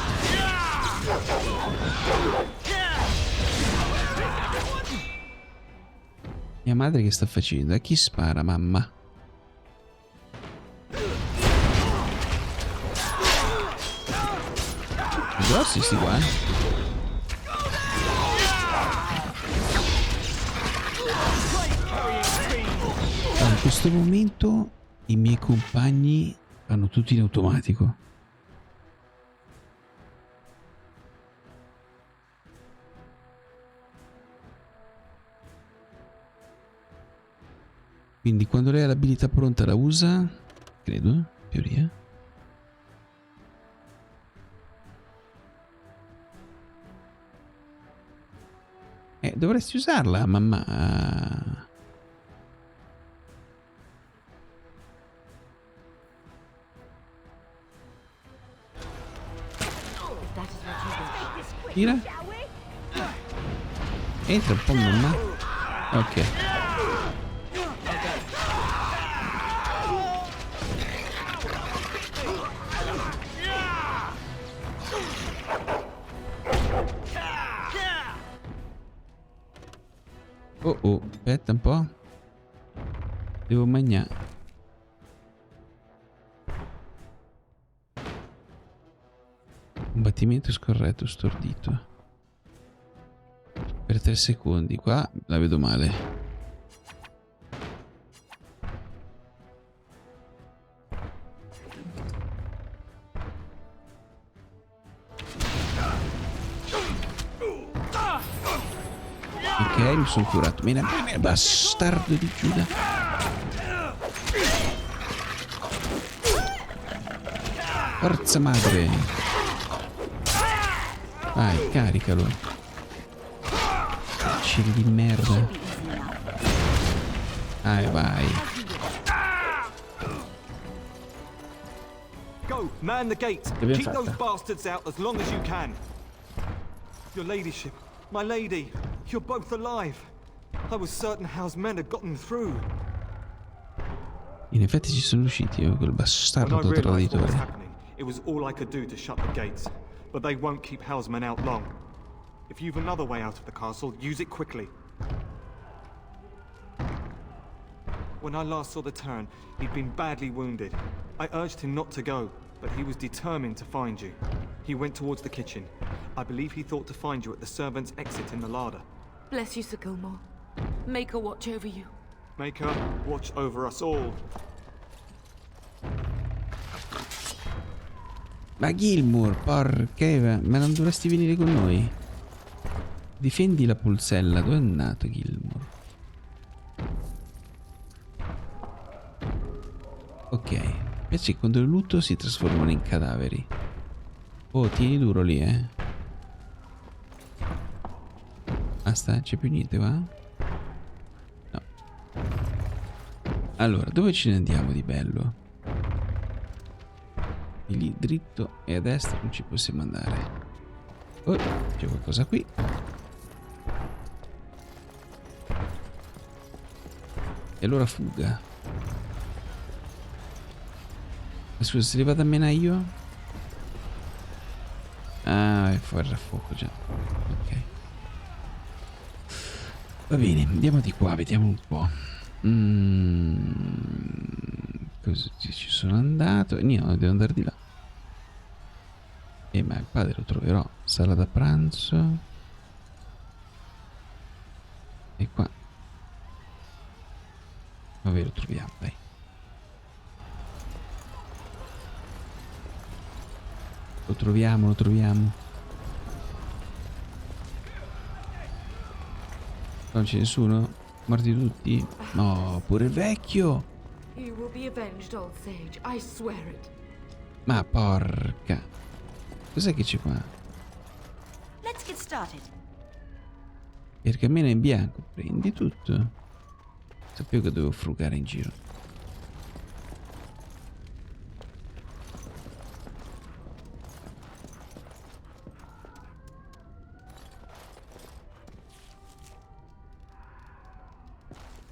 Mia madre che sta facendo? A chi spara, mamma? Grossi sti qua, allora, in questo momento i miei compagni vanno tutti in automatico. Quindi quando lei ha l'abilità pronta la usa, credo, in teoria. Dovresti usarla, mamma. Tira. Entra un po', mamma. Ok. Oh, aspetta un po'. Devo mangiare. Combattimento scorretto, stordito. Per 3 secondi. Qua la vedo male. Ok, mi sono curato. Bene, bastardo di Giuda. Forza madre. Vai, caricalo. Cieli di merda. Vai. Go, man the gates. Keep those bastards out as long as you can. Your ladyship, my lady, you're both alive. I was certain Howe's men had gotten through. In effetti ci sono riusciti, quel bastardo traditore. It was all I could do to shut the gates, but they won't keep Howe's men out long. If you've another way out of the castle, use it quickly. When I last saw the Turn, he'd been badly wounded. I urged him not to go, but he was determined to find you. He went towards the kitchen. I believe he thought to find you at the servants' exit in the larder. Bless you, Sir Gilmore. Make her watch over you. Make her watch over us all. Ma Gilmour, porca, ma non dovresti venire con noi? Difendi la pulsella, dove è andato Gilmour? Ok, invece quando lutto si trasformano in cadaveri. Oh, tieni duro lì, Basta, c'è più niente qua? No. Allora, dove ce ne andiamo di bello? Di lì dritto e a destra non ci possiamo andare. Oh, c'è qualcosa qui. E allora fuga. Scusa, se li vado a menare io? Ah, è fuori a fuoco già. Ok. Va bene, andiamo di qua, vediamo un po'. Così ci sono andato. E niente, devo andare di là. Ma il padre lo troverò. Sala da pranzo. E qua. Vabbè, lo troviamo, dai. Lo troviamo, lo troviamo. Non c'è nessuno? Morti tutti? No, pure il vecchio. You will be avenged, old sage. I swear it. Ma porca. Cos'è che c'è qua? Let's get started. Pergameno in bianco. Prendi tutto. Sapevo che dovevo frugare in giro.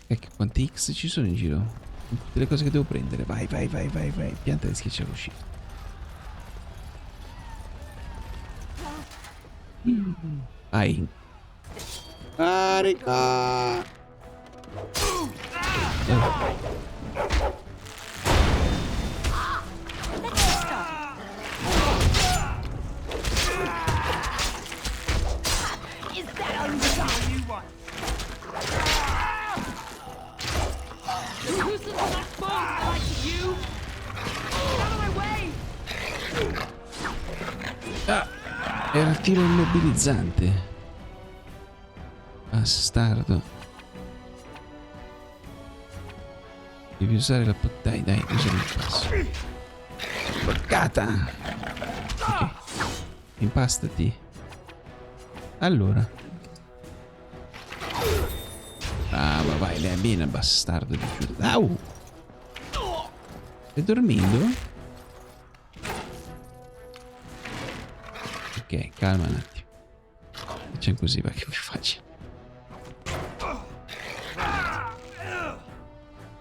Ecco quanti X ci sono in giro. Tutte le cose che devo prendere. Vai, vai, vai, vai, vai. Pianta di schiacciaruscita. Vai. Carica. Era il tiro immobilizzante. Bastardo. Devi usare la... Dai, dai, usa il passo. Bloccata. Ok. Impastati. Allora. Brava, vai, lei è bene, bastardo di più. Au! Stai dormendo? Ok, calma un attimo. Facciamo così, va che mi faccia.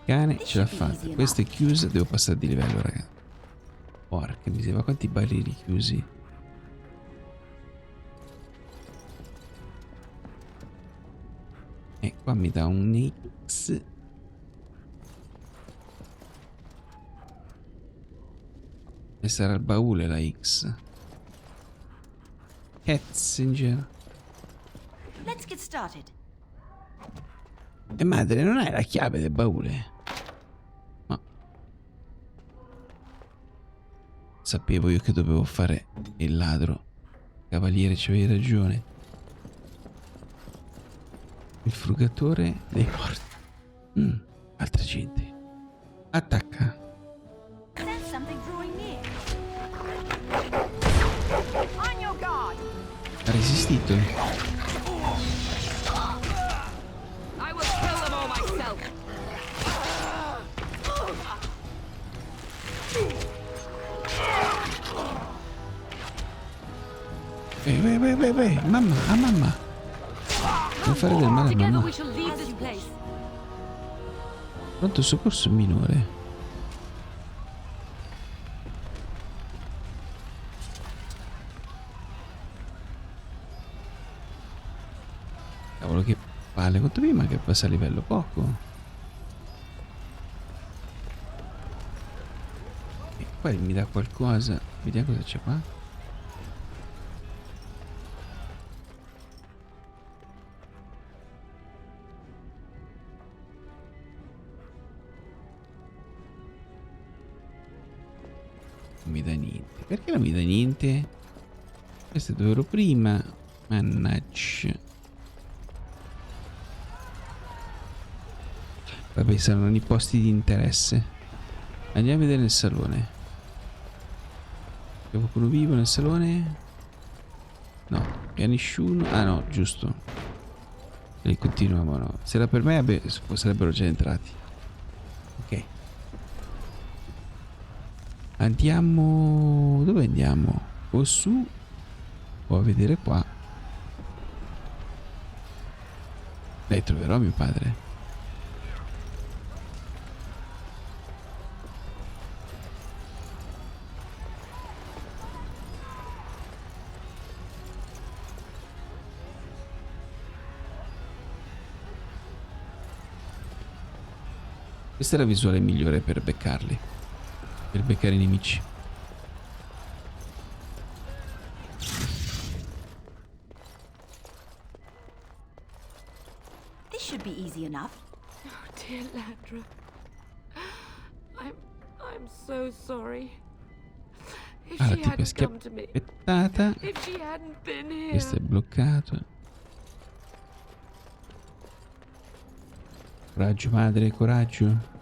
Cane, ce l'ha fatta. Questa è chiusa, devo passare di livello, raga. Porca miseria, quanti barili chiusi. E qua mi dà un X. E sarà il baule la X. Hetzinger. Let's get started. E madre, non hai la chiave del baule? Ma sapevo io che dovevo fare il ladro. Cavaliere, c'avevi ragione. Il frugatore dei morti. Altra gente. Attacca. There's something brewing near. On your guard. Ha resistito. I will kill them all myself. Vai. Mamma, a mamma. Non fare del male a Together mamma. we shall leave this place. Pronto soccorso minore. Cavolo, che palle. Quanto mi manca che passa a livello? Poco. E poi mi dà qualcosa. Vediamo cosa c'è qua. Non mi dà niente. Perché non mi dà niente? Questo è dove ero prima. Mannaggia. Vabbè, saranno i posti di interesse. Andiamo a vedere nel salone. C'è qualcuno vivo nel salone? No, è nessuno. Ah no, giusto. E continuiamo, no. Se era per me, vabbè, sarebbero già entrati. Ok. Andiamo... Dove andiamo? O su o a vedere qua. Dai, troverò mio padre. Questa è la visuale migliore per beccarli. Per beccare i nemici. This should be easy enough. Oh, dear Landra. I'm so sorry. If Ah, la she tipa è hadn't come to me. schiappetta. If she hadn't been here. Questo è bloccato. Coraggio madre, coraggio.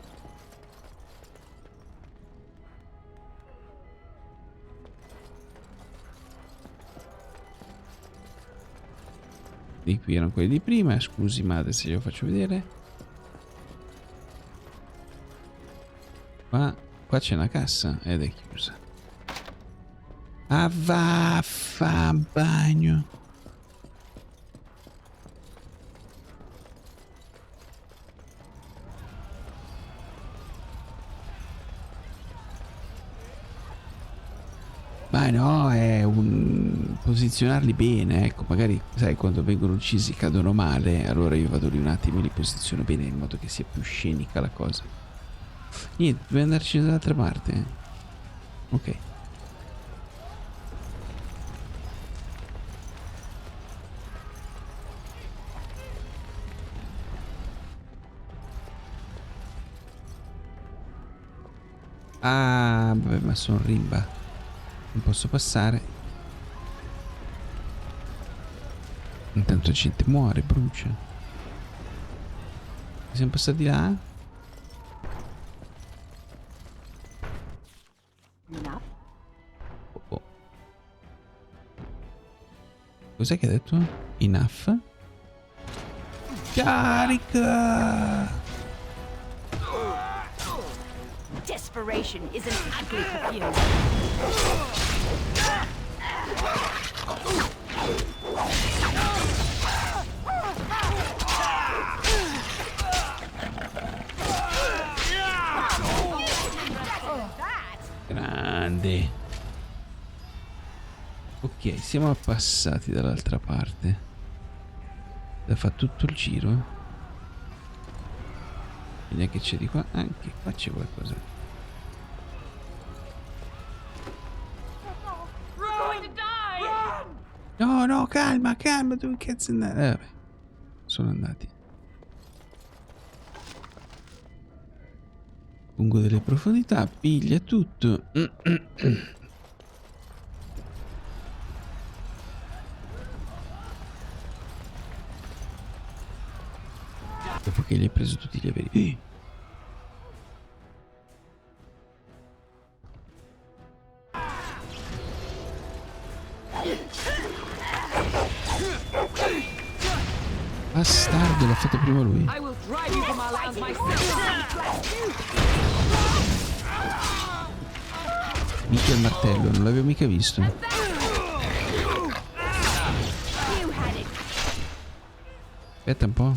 Di qui erano quelli di prima. Scusi madre se glielo faccio vedere. Qua c'è una cassa ed è chiusa. Ah, va a fa bagno. Ma no, è un posizionarli bene, ecco, magari sai quando vengono uccisi cadono male, allora io vado lì un attimo e li posiziono bene in modo che sia più scenica la cosa. Niente, dobbiamo andarci dall'altra parte. Ok. Ah, vabbè, ma sono rimba. Non posso passare. Intanto la gente muore, brucia. Siamo passati là? Oh. Cos'è che ha detto? Enough? Carica! Desperation is an ugly perfume. Grande. Ok, siamo passati dall'altra parte. Da fa tutto il giro. Vediamo che c'è di qua. Anche qua c'è qualcosa. No, no, calma, calma, dove cazzo andare? Vabbè, sono andati. Fungo delle profondità, piglia tutto. Dopo che gli hai preso tutti gli averi. Bastardo, l'ha fatto prima lui. Mica il martello, non l'avevo mica visto. Aspetta un po'.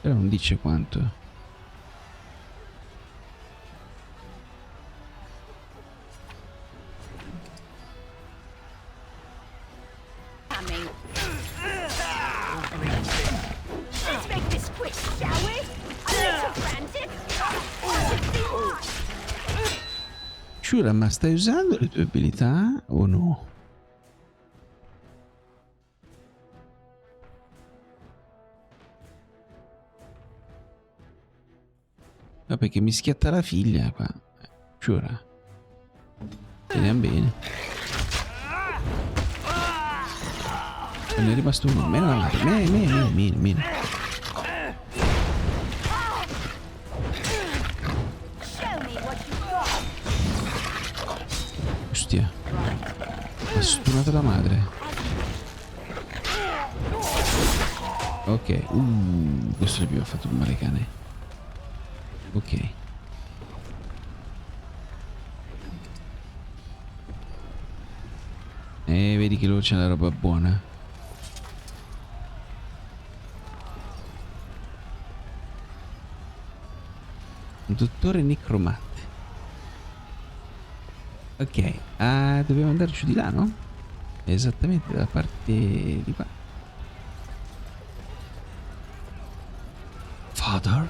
Però non dice quanto. Shura, ma stai usando le tue abilità o no? No, perché mi schiatta la figlia qua. Shura. Teniamo bene. Ne è rimasto uno. Meno avanti. Meno. Ostia. Ha stunato la madre. Ok. Questo gli abbiamo fatto un male cane. Ok. Vedi che loro c'è la roba buona. Un dottore necromante. Ok, dobbiamo andare giù di là, no? Esattamente dalla parte di qua. Father?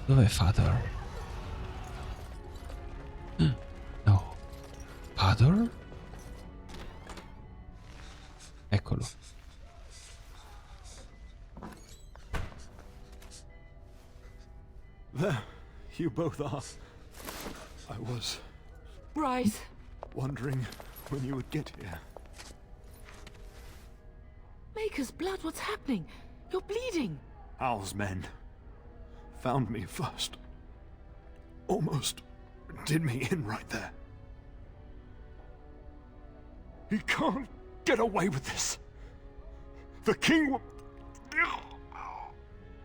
Dov'è Father? No. Father? Eccolo. There, you both are. I was Bryce. wondering when you would get here. Maker's blood, what's happening? You're bleeding. Hal's men found me first. Almost did me in right there. He can't get away with this. The king will...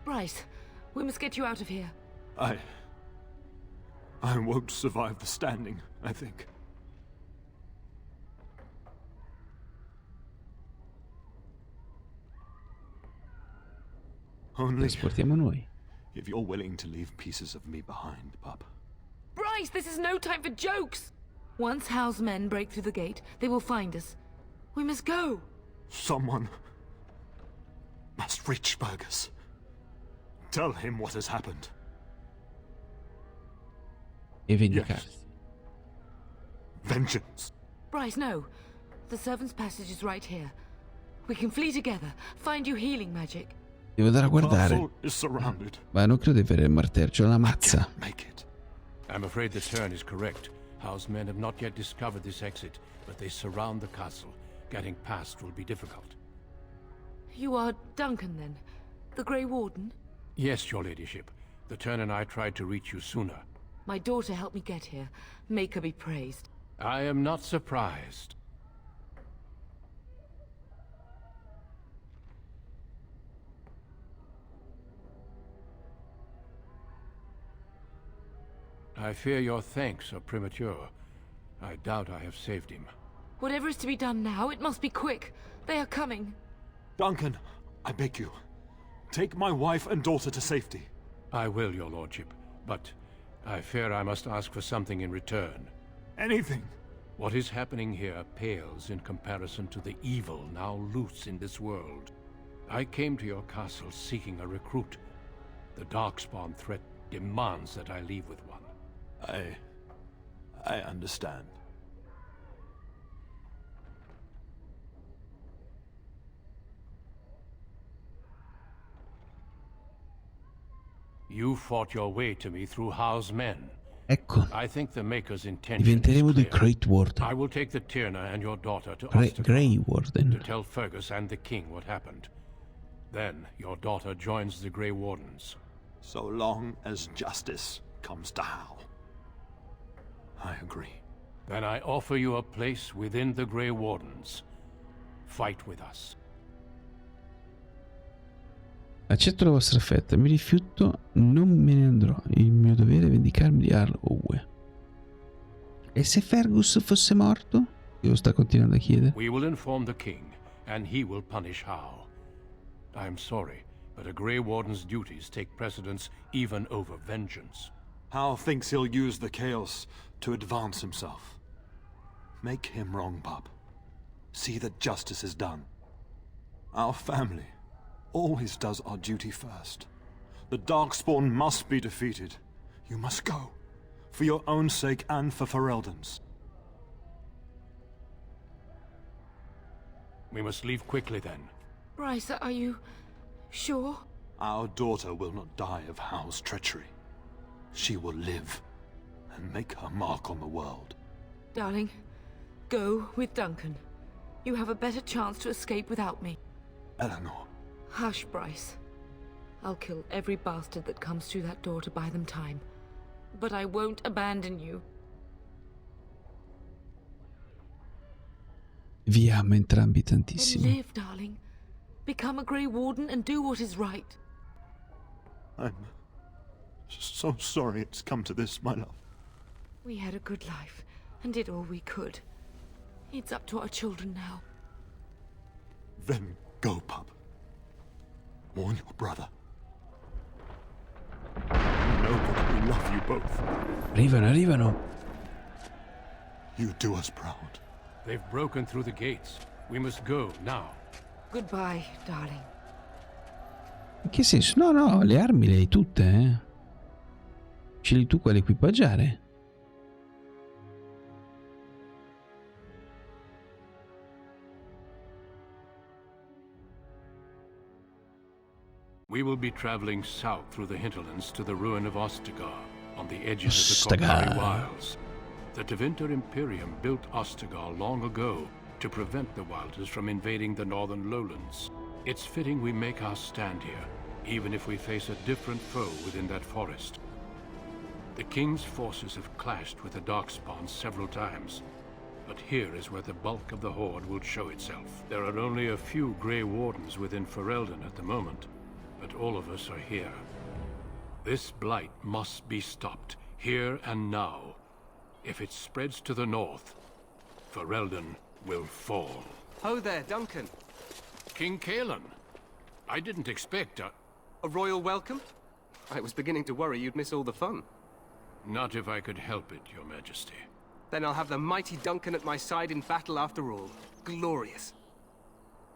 Bryce, we must get you out of here. I won't survive the standing, I think. Only Trasportiamo noi. if you're willing to leave pieces of me behind, pup. Bryce, this is no time for jokes! Once Hal's men break through the gate, they will find us. We must go. Someone must reach Burgess. Tell him what has happened. E vendicarsi. Vengeance. Bryce, no. The servant's passage is right here. We can flee together, find you healing magic. Devo andare a guardare. Castle is surrounded. Ma non credo di avere il martello, c'ho la mazza. Make it. I'm afraid the turn is correct. Hal's men have not yet discovered this exit, but they surround the castle. Getting past will be difficult. You are Duncan, then? The Grey Warden? Yes, your ladyship. The turn and I tried to reach you sooner. My daughter helped me get here. Make her be praised. I am not surprised. I fear your thanks are premature. I doubt I have saved him. Whatever is to be done now, it must be quick. They are coming. Duncan, I beg you. Take my wife and daughter to safety. I will, your lordship, but I fear I must ask for something in return. Anything. What is happening here pales in comparison to the evil now loose in this world. I came to your castle seeking a recruit. The Darkspawn threat demands that I leave with one. I understand. You fought your way to me through Hal's men. Ecco. I think the Maker's intention Diventeremo is dei clear. Great Warden. I will take the Tyrna and your daughter to Grey Warden. to tell Fergus and the king what happened. Then your daughter joins the Grey Wardens. So long as justice comes to Hal. I agree. Then I offer you a place within the Grey Wardens. Fight with us. Accetto la vostra offerta, mi rifiuto, non me ne andrò. Il mio dovere è vendicarmi di Harl Owe. E se Fergus fosse morto? Lo sta continuando a chiedere. We will inform the king, and he will punish Hal. I am sorry, but a Grey Warden's duties take precedence even over vengeance. Hal thinks he'll use the chaos to advance himself. Make him wrong, bub. See that justice is done. Our family always does our duty first. The Darkspawn must be defeated. You must go. For your own sake and for Ferelden's. We must leave quickly then. Bryce, are you sure? Our daughter will not die of Hal's treachery. She will live and make her mark on the world. Darling, go with Duncan. You have a better chance to escape without me. Eleanor. Hush, Bryce. I'll kill every bastard that comes through that door to buy them time. But I won't abandon you. Vi amo entrambi Then tantissimo. live, darling. Become a Grey Warden and do what is right. I'm so sorry it's come to this, my love. We had a good life and did all we could. It's up to our children now. Then go, pup. Warn your brother. Know that we love you both. Arrivano. You do us proud. They've broken through the gates. We must go now. Goodbye, darling. In che senso? No, no, le armi le hai tutte, eh? Scegli tu quale equipaggiare. We will be traveling south through the hinterlands to the ruin of Ostagar, on the edges of the Korcari Wilds. The Tevinter Imperium built Ostagar long ago to prevent the Wilders from invading the northern lowlands. It's fitting we make our stand here, even if we face a different foe within that forest. The King's forces have clashed with the Darkspawn several times, but here is where the bulk of the Horde will show itself. There are only a few Grey Wardens within Ferelden at the moment, but all of us are here. This blight must be stopped, here and now. If it spreads to the north, Ferelden will fall. Ho there, Duncan. King Kaelan. I didn't expect a royal welcome? I was beginning to worry you'd miss all the fun. Not if I could help it, Your Majesty. Then I'll have the mighty Duncan at my side in battle after all. Glorious.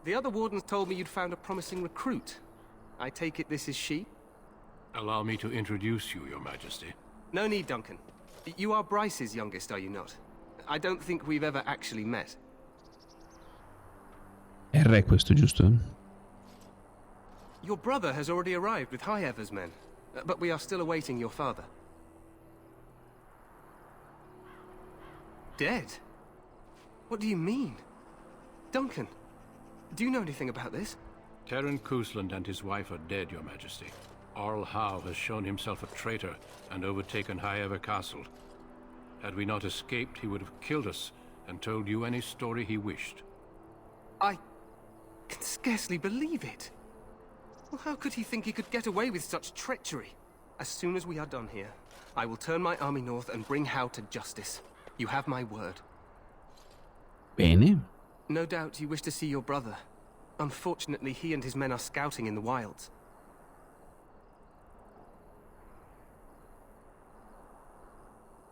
The other wardens told me you'd found a promising recruit. I take it this is she? Allow me to introduce you, Your Majesty. No need, Duncan. You are Bryce's youngest, are you not? I don't think we've ever actually met. È il re questo, giusto? Your brother has already arrived with High Ever's men, but we are still awaiting your father. Dead? What do you mean? Duncan, do you know anything about this? Terran Cousland and his wife are dead, Your Majesty. Arl Howe has shown himself a traitor and overtaken High Ever Castle. Had we not escaped, he would have killed us and told you any story he wished. I can scarcely believe it. Well, how could he think he could get away with such treachery? As soon as we are done here, I will turn my army north and bring Howe to justice. You have my word. Bene. No doubt you wish to see your brother. Unfortunately, he and his men are scouting in the wilds.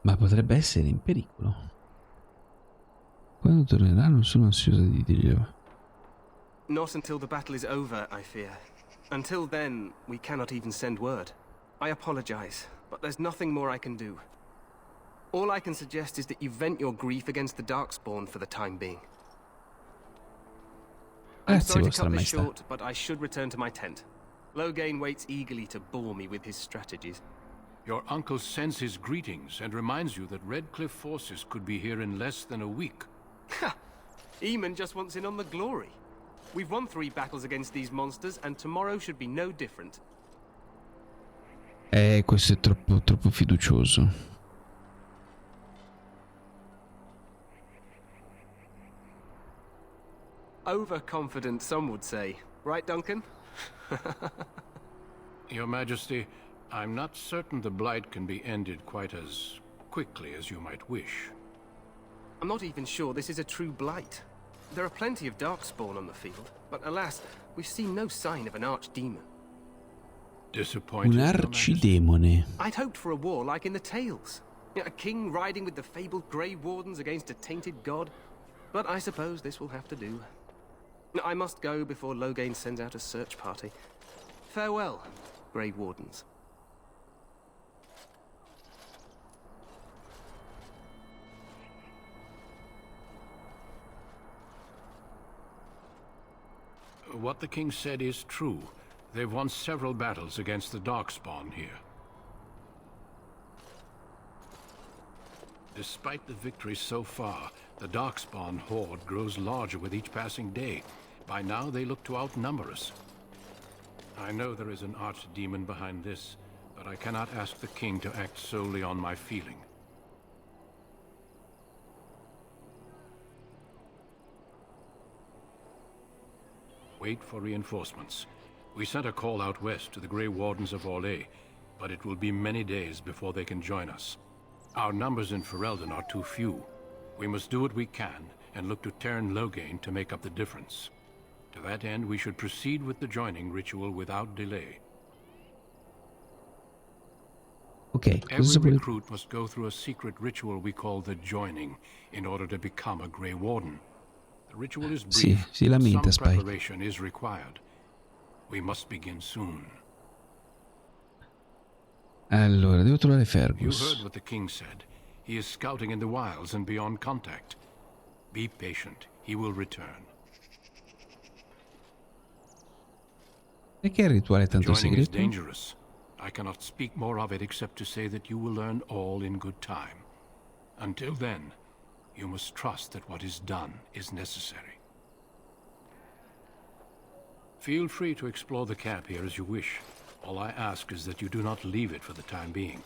Ma potrebbe essere in pericolo. Quando tornerà non sono ansiosa di dirglielo. Not until the battle is over, I fear. Until then, we cannot even send word. I apologize, but there's nothing more I can do. All I can suggest is that you vent your grief against the Darkspawn for the time being. I'm sorry to cut this short, but I should return to my tent. Loghain waits eagerly to bore me with his strategies. Your uncle sends his greetings and reminds you that Redcliffe forces could be here in less than a week. Ha! Eamon just wants in on the glory. We've won 3 battles against these monsters, and tomorrow should be no different. Questo è troppo fiducioso. Overconfident, some would say. Right, Duncan? Your Majesty, I'm not certain the Blight can be ended quite as quickly as you might wish. I'm not even sure this is a true Blight. There are plenty of Darkspawn on the field, but alas, we've seen no sign of an archdemon. Disappointed, Un arcidemone. I'd hoped for a war like in the tales. A king riding with the fabled Grey Wardens against a tainted god. But I suppose this will have to do. I must go before Loghain sends out a search party. Farewell, Grey Wardens. What the king said is true. They've won several battles against the Darkspawn here. Despite the victories so far, the Darkspawn horde grows larger with each passing day. By now, they look to outnumber us. I know there is an archdemon behind this, but I cannot ask the king to act solely on my feeling. Wait for reinforcements. We sent a call out west to the Grey Wardens of Orlais, but it will be many days before they can join us. Our numbers in Ferelden are too few. We must do what we can and look to Terran Loghain to make up the difference. To that end, we should proceed with the joining ritual without delay. Ok, cosa Every vuole... recruit must go through a secret ritual we call the joining in order to become a Grey Warden. The ritual is Sì, brief, si but lamenta some Spike. preparation is required. We must begin soon. Allora, devo trovare You Fergus. heard what the king said. He is scouting in the wilds and beyond contact. Be patient. He will return. Perché il rituale è The tanto joining is segreto? dangerous. I cannot speak more of it except to say that you will learn all in good time. Until then, you must trust that what is done is necessary. Feel free to explore the camp here as you wish. All I ask is that you do not leave it for the time being.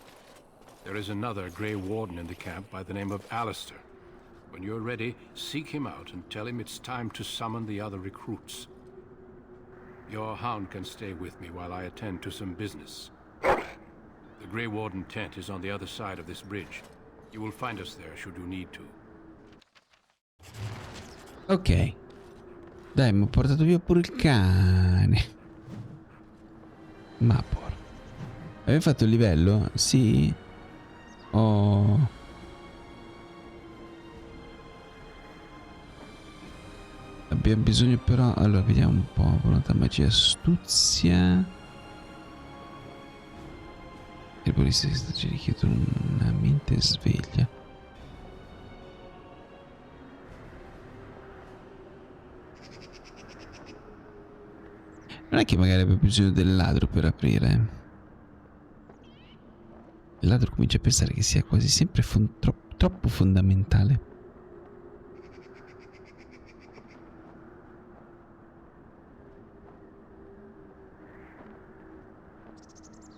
There is another Grey Warden in the camp by the name of Alistair. When you're ready, seek him out and tell him it's time to summon the other recruits. Your hound can stay with me while I attend to some business. The Grey Warden tent is on the other side of this bridge. You will find us there should you need to. Ok. Dai, mi ho portato via pure il cane. Ma porca. Avevi fatto il livello? Sì. Oh. Abbiamo bisogno però... Allora, vediamo un po'. Volontà, magia, astuzia. Il polizia di strategia richiedono una mente sveglia. Non è che magari abbia bisogno del ladro per aprire. Il ladro comincia a pensare che sia quasi sempre troppo fondamentale.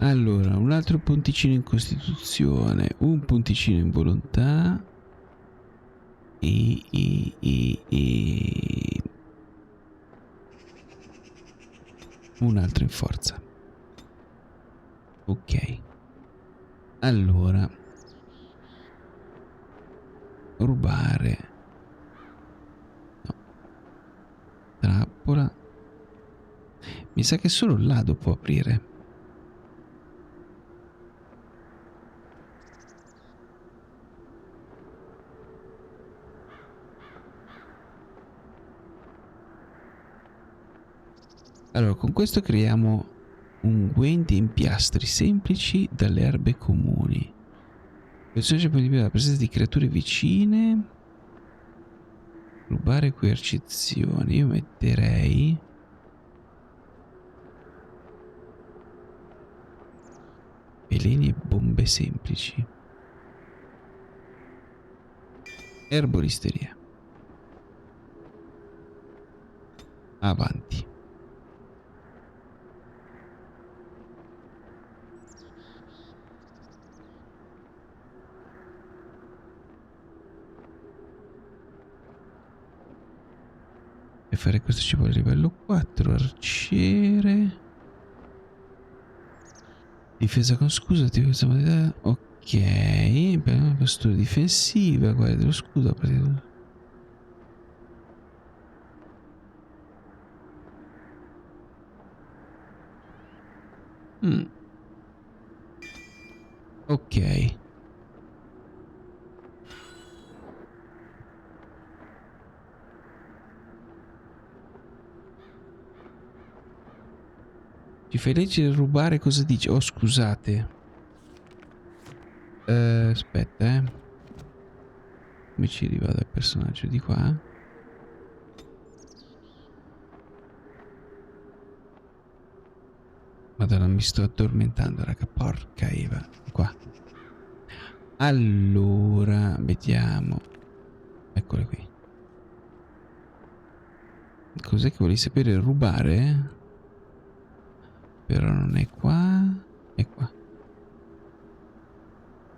Allora, un altro punticino in costituzione, un punticino in volontà e un altro in forza. Ok. Allora, rubare. No. Trappola. Mi sa che solo il ladro può aprire. Allora, con questo creiamo unguenti e impiastri semplici dalle erbe comuni. Il personaggio può liberare la presenza di creature vicine. Rubare coercizioni. Io metterei... veleni e bombe semplici. Erboristeria. Avanti. E fare questo ci vuole livello 4, arciere. Difesa con scudo, difesa modalità. Ok, postura difensiva, guarda dello scudo. Ok. Ci fai leggere rubare cosa dice? Oh, scusate. Aspetta, come ci arriva dal personaggio di qua? Madonna, mi sto addormentando, raga. Porca Eva. Qua. Allora, vediamo. Eccole qui. Cos'è che volevi sapere? Rubare? Però non è qua. È qua.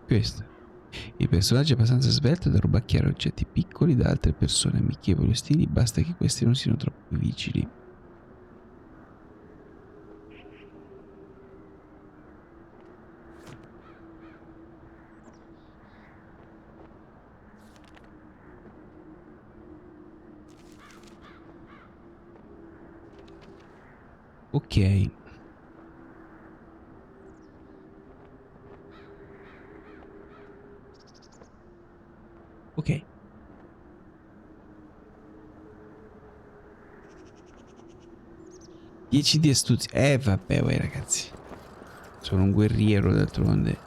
Questo. Il personaggio è abbastanza svelto da rubacchiare oggetti piccoli da altre persone amichevoli o ostili. Basta che questi non siano troppo vigili. Ok. 10 di astuzia. Vabbè, voi ragazzi. Sono un guerriero d'altronde.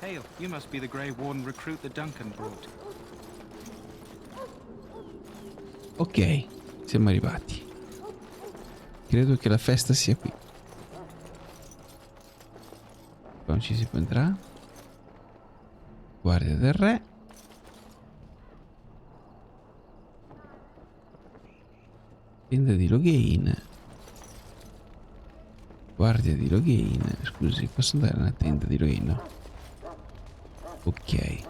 Hail, you must be the Grey Warden recruit that Duncan brought. Ok, siamo arrivati. Credo che la festa sia qui. Non ci si può entrare. Guardia del re. Tenda di Loghain. Guardia di Loghain. Scusi, posso andare nella tenda di Loghain? No. Ok.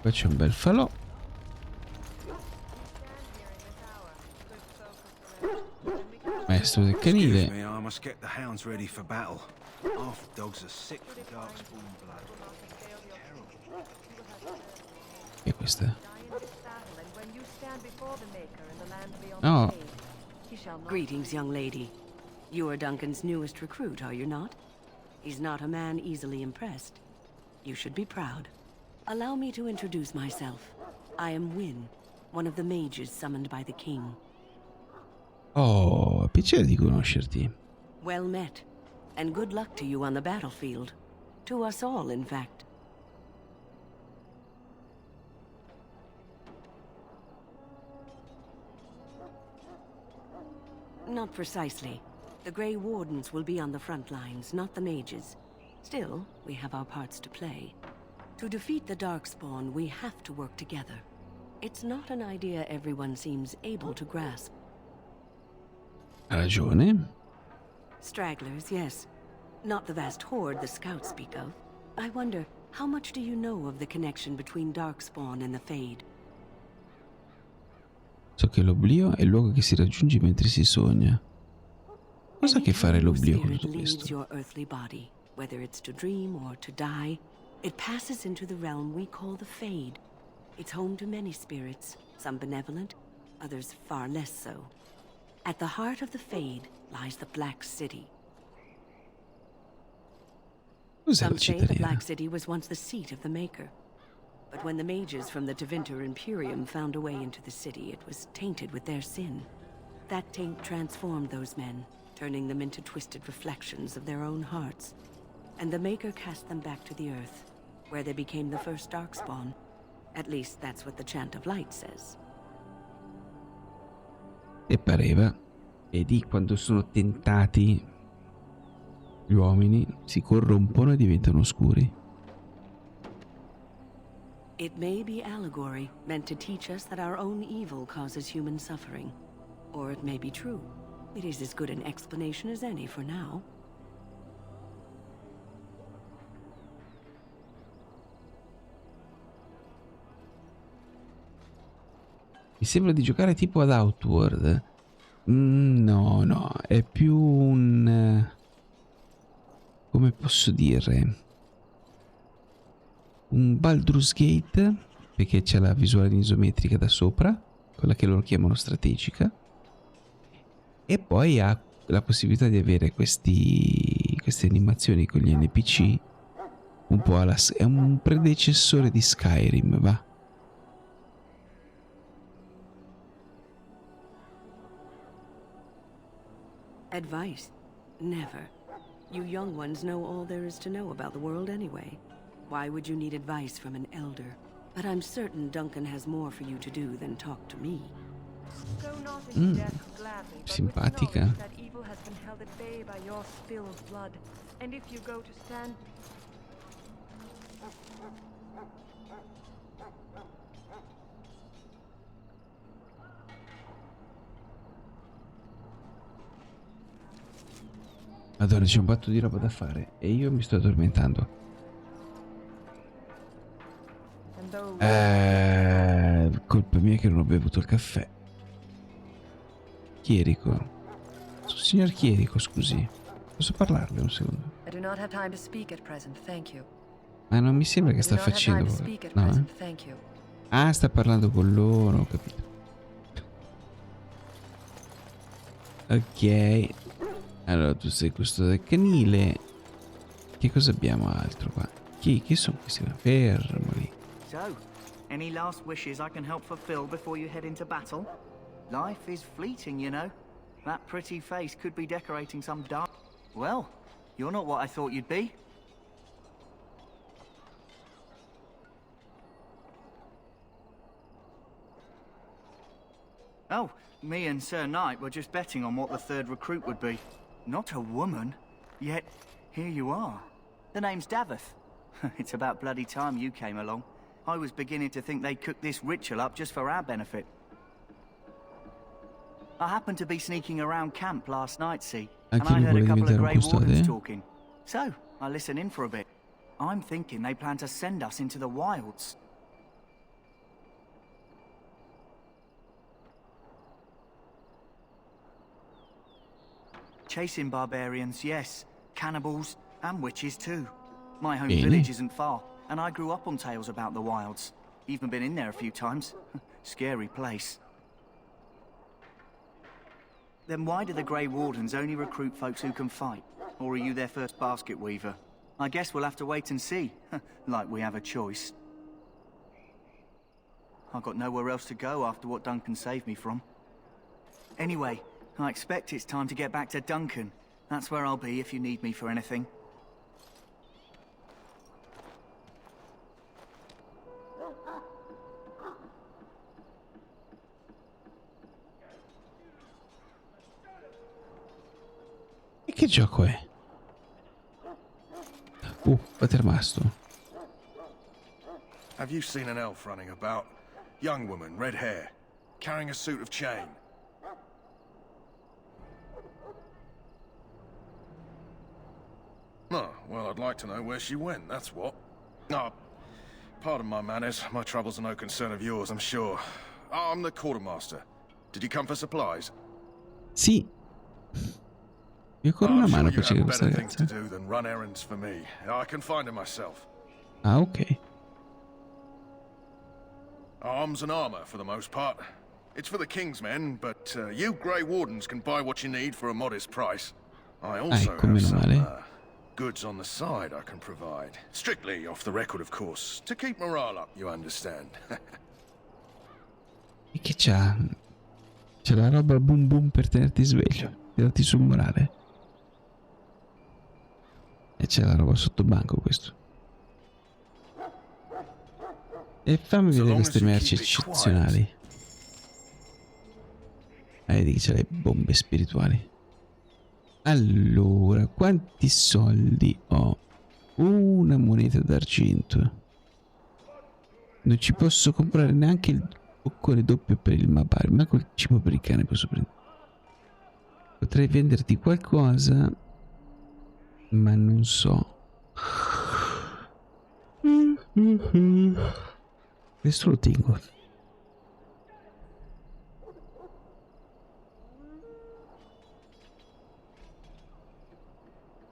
Qua c'è un bel falò. Maestro del canile. I must get the hounds ready for battle. Half the dogs are sick for darkspawn blood. Che è questa? Oh. Greetings, young lady. You are Duncan's newest recruit, are you not? He's not a man easily impressed. You should be proud. Allow me to introduce myself. I am Wynne, one of the mages summoned by the king. Oh, piacere di conoscerti. Well met, and good luck to you on the battlefield. To us all, in fact. Not precisely. The Grey Wardens will be on the front lines, not the mages. Still, we have our parts to play. To defeat the Darkspawn, we have to work together. It's not an idea everyone seems able to grasp. Ha ragione. Stragglers, yes. Not the vast horde the scouts speak of. I wonder, how much do you know of the connection between Darkspawn and the Fade? So che l'oblio è il luogo che si raggiunge mentre si sogna. Cosa ha a che fare l'oblio con tutto questo? Your earthly body, whether it's to dream or to die, it passes into the realm we call the Fade. It's home to many spirits, some benevolent, others far less so. At the heart of the Fade lies the Black City. Some say the Black City was once the seat of the Maker. But when the mages from the Tevinter Imperium found a way into the city, it was tainted with their sin. That taint transformed those men, turning them into twisted reflections of their own hearts. And the Maker cast them back to the Earth, where they became the first Darkspawn. At least that's what the Chant of Light says. E pareva. Vedi, quando sono tentati gli uomini si corrompono e diventano oscuri. It may be allegory, meant to teach us that our own evil causes human suffering. Or it may be true. It is as good an explanation as any for now. Mi sembra di giocare tipo ad Outward. No, è più un... come posso dire? Un Baldur's Gate, perché c'è la visuale isometrica da sopra, quella che loro chiamano strategica, e poi ha la possibilità di avere queste animazioni con gli NPC, un po' è un predecessore di Skyrim, va. Advice? Never. You young ones know all there is to know about the world anyway. Why would you need advice from an elder? But I'm certain Duncan has more for you to do than talk to me. Simpatica. That evil has been held at bay by your spilled blood. And if you go to stand... Madonna, c'è un botto di roba da fare e io mi sto addormentando. Colpa mia che non ho bevuto il caffè. Chierico. Signor Chierico, scusi. Posso parlarle un secondo? I do not have time to speak at present, thank you. Ma non mi sembra che sta facendo... No, Ah, sta parlando con loro, ho capito. Ok. Allora, tu sei custode canile. Che cosa abbiamo altro qua? Chi sono questi? Fermo lì. So, any last wishes I can help fulfill before you head into battle? Life is fleeting, you know. That pretty face could be decorating some dark... Well, you're not what I thought you'd be. Oh, me and Sir Knight were just betting on what the third recruit would be. Not a woman, yet here you are. The name's Daveth. It's about bloody time you came along. I was beginning to think they'd cooked this ritual up just for our benefit. I happened to be sneaking around camp last night, see, and I heard a couple of Grey Wardens talking. So, I listened in for a bit. I'm thinking they plan to send us into the wilds. Chasing barbarians, yes. Cannibals, and witches too. My home village isn't far, and I grew up on tales about the wilds. Even been in there a few times. Scary place. Then why do the Grey Wardens only recruit folks who can fight? Or are you their first basket weaver? I guess we'll have to wait and see. Like we have a choice. I've got nowhere else to go after what Duncan saved me from. Anyway, I expect it's time to get back to Duncan. That's where I'll be if you need me for anything. E che gioco è? Quatermasto. Have you seen an elf running about? Young woman, red hair, carrying a suit of chain. Oh, well, I'd like to know where she went, that's what. Oh, pardon my manners. My troubles are no concern of yours, I'm sure. Oh, I'm the quartermaster. Did you come for supplies? Sì. Mi occorre una mano per cercare questa better things to ragazza. do than run errands for me. I can find her myself. Ah, ok. Arms and armor, for the most part. It's for the King's men, but you Grey Wardens can buy what you need for a modest price. I also ecco, have meno some male. goods on the side I can provide. Strictly off the record, of course. To keep morale up, you understand. E che c'ha? C'è la roba boom boom per tenerti sveglio, tirarti sul morale. E c'è la roba sotto banco questo. E fammi vedere queste merci eccezionali. Vedi che c'è le bombe spirituali. Allora, quanti soldi ho? Una moneta d'argento. Non ci posso comprare neanche il boccone doppio per il mapare, ma col cibo per il cane posso prendere. Potrei venderti qualcosa, ma non so. Questo lo tengo.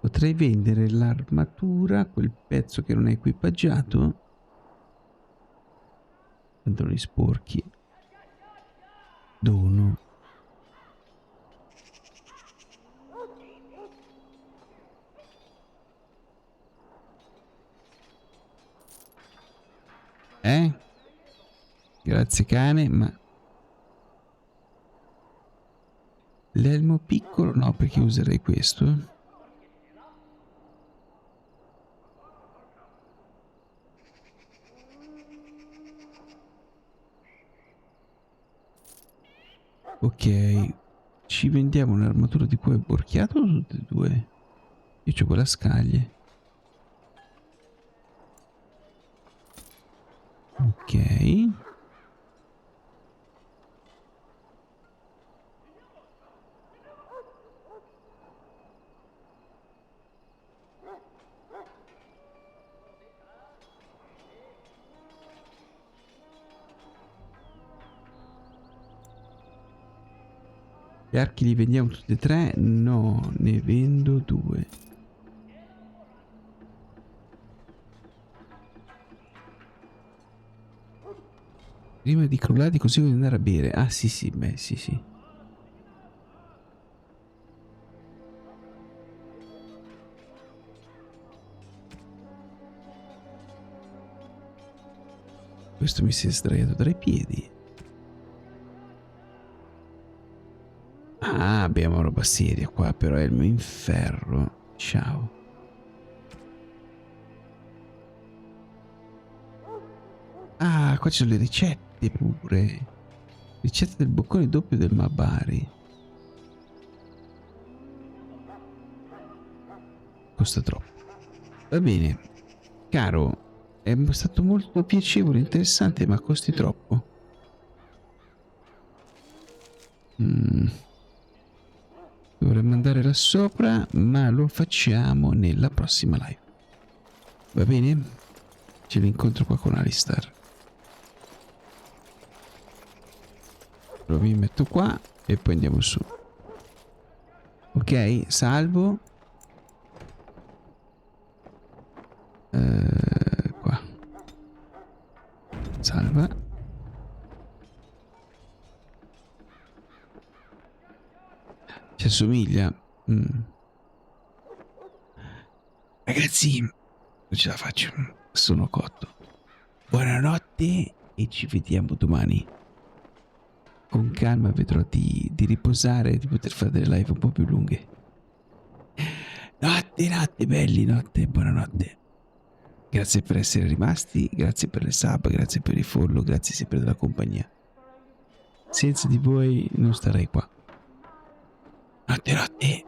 Potrei vendere l'armatura, quel pezzo che non è equipaggiato. Pantaloni sporchi. Dono. Grazie cane, ma... L'elmo piccolo? No, perché userei questo. Ok, ci vendiamo un'armatura di cuoio borchiato o tutte e due? Io c'ho quella scaglie. Ok. Gli archi li vendiamo tutti e tre? No, ne vendo due. Prima di crollare ti consiglio di andare a bere. Ah sì sì, beh sì sì. questo mi si è sdraiato tra i piedi. Ah, abbiamo roba seria qua, però è il mio inferno. Ciao. Ah, qua ci sono le ricette pure. Ricette del boccone doppio del Mabari. Costa troppo. Va bene. Caro, è stato molto piacevole, interessante, ma costi troppo. Dovremmo andare là sopra, ma lo facciamo nella prossima live. Va bene? Ce l'incontro qua con Alistair. Lo mi metto qua e poi andiamo su. Ok, salvo. Qua. Salva. Ci assomiglia. Ragazzi, non ce la faccio. Sono cotto. Buonanotte e ci vediamo domani. Con calma vedrò di riposare e di poter fare delle live un po' più lunghe. Notte, notte belli, notte, buonanotte. Grazie per essere rimasti, grazie per le sub, grazie per i follow, grazie sempre della compagnia. Senza di voi non starei qua. Notte, notte.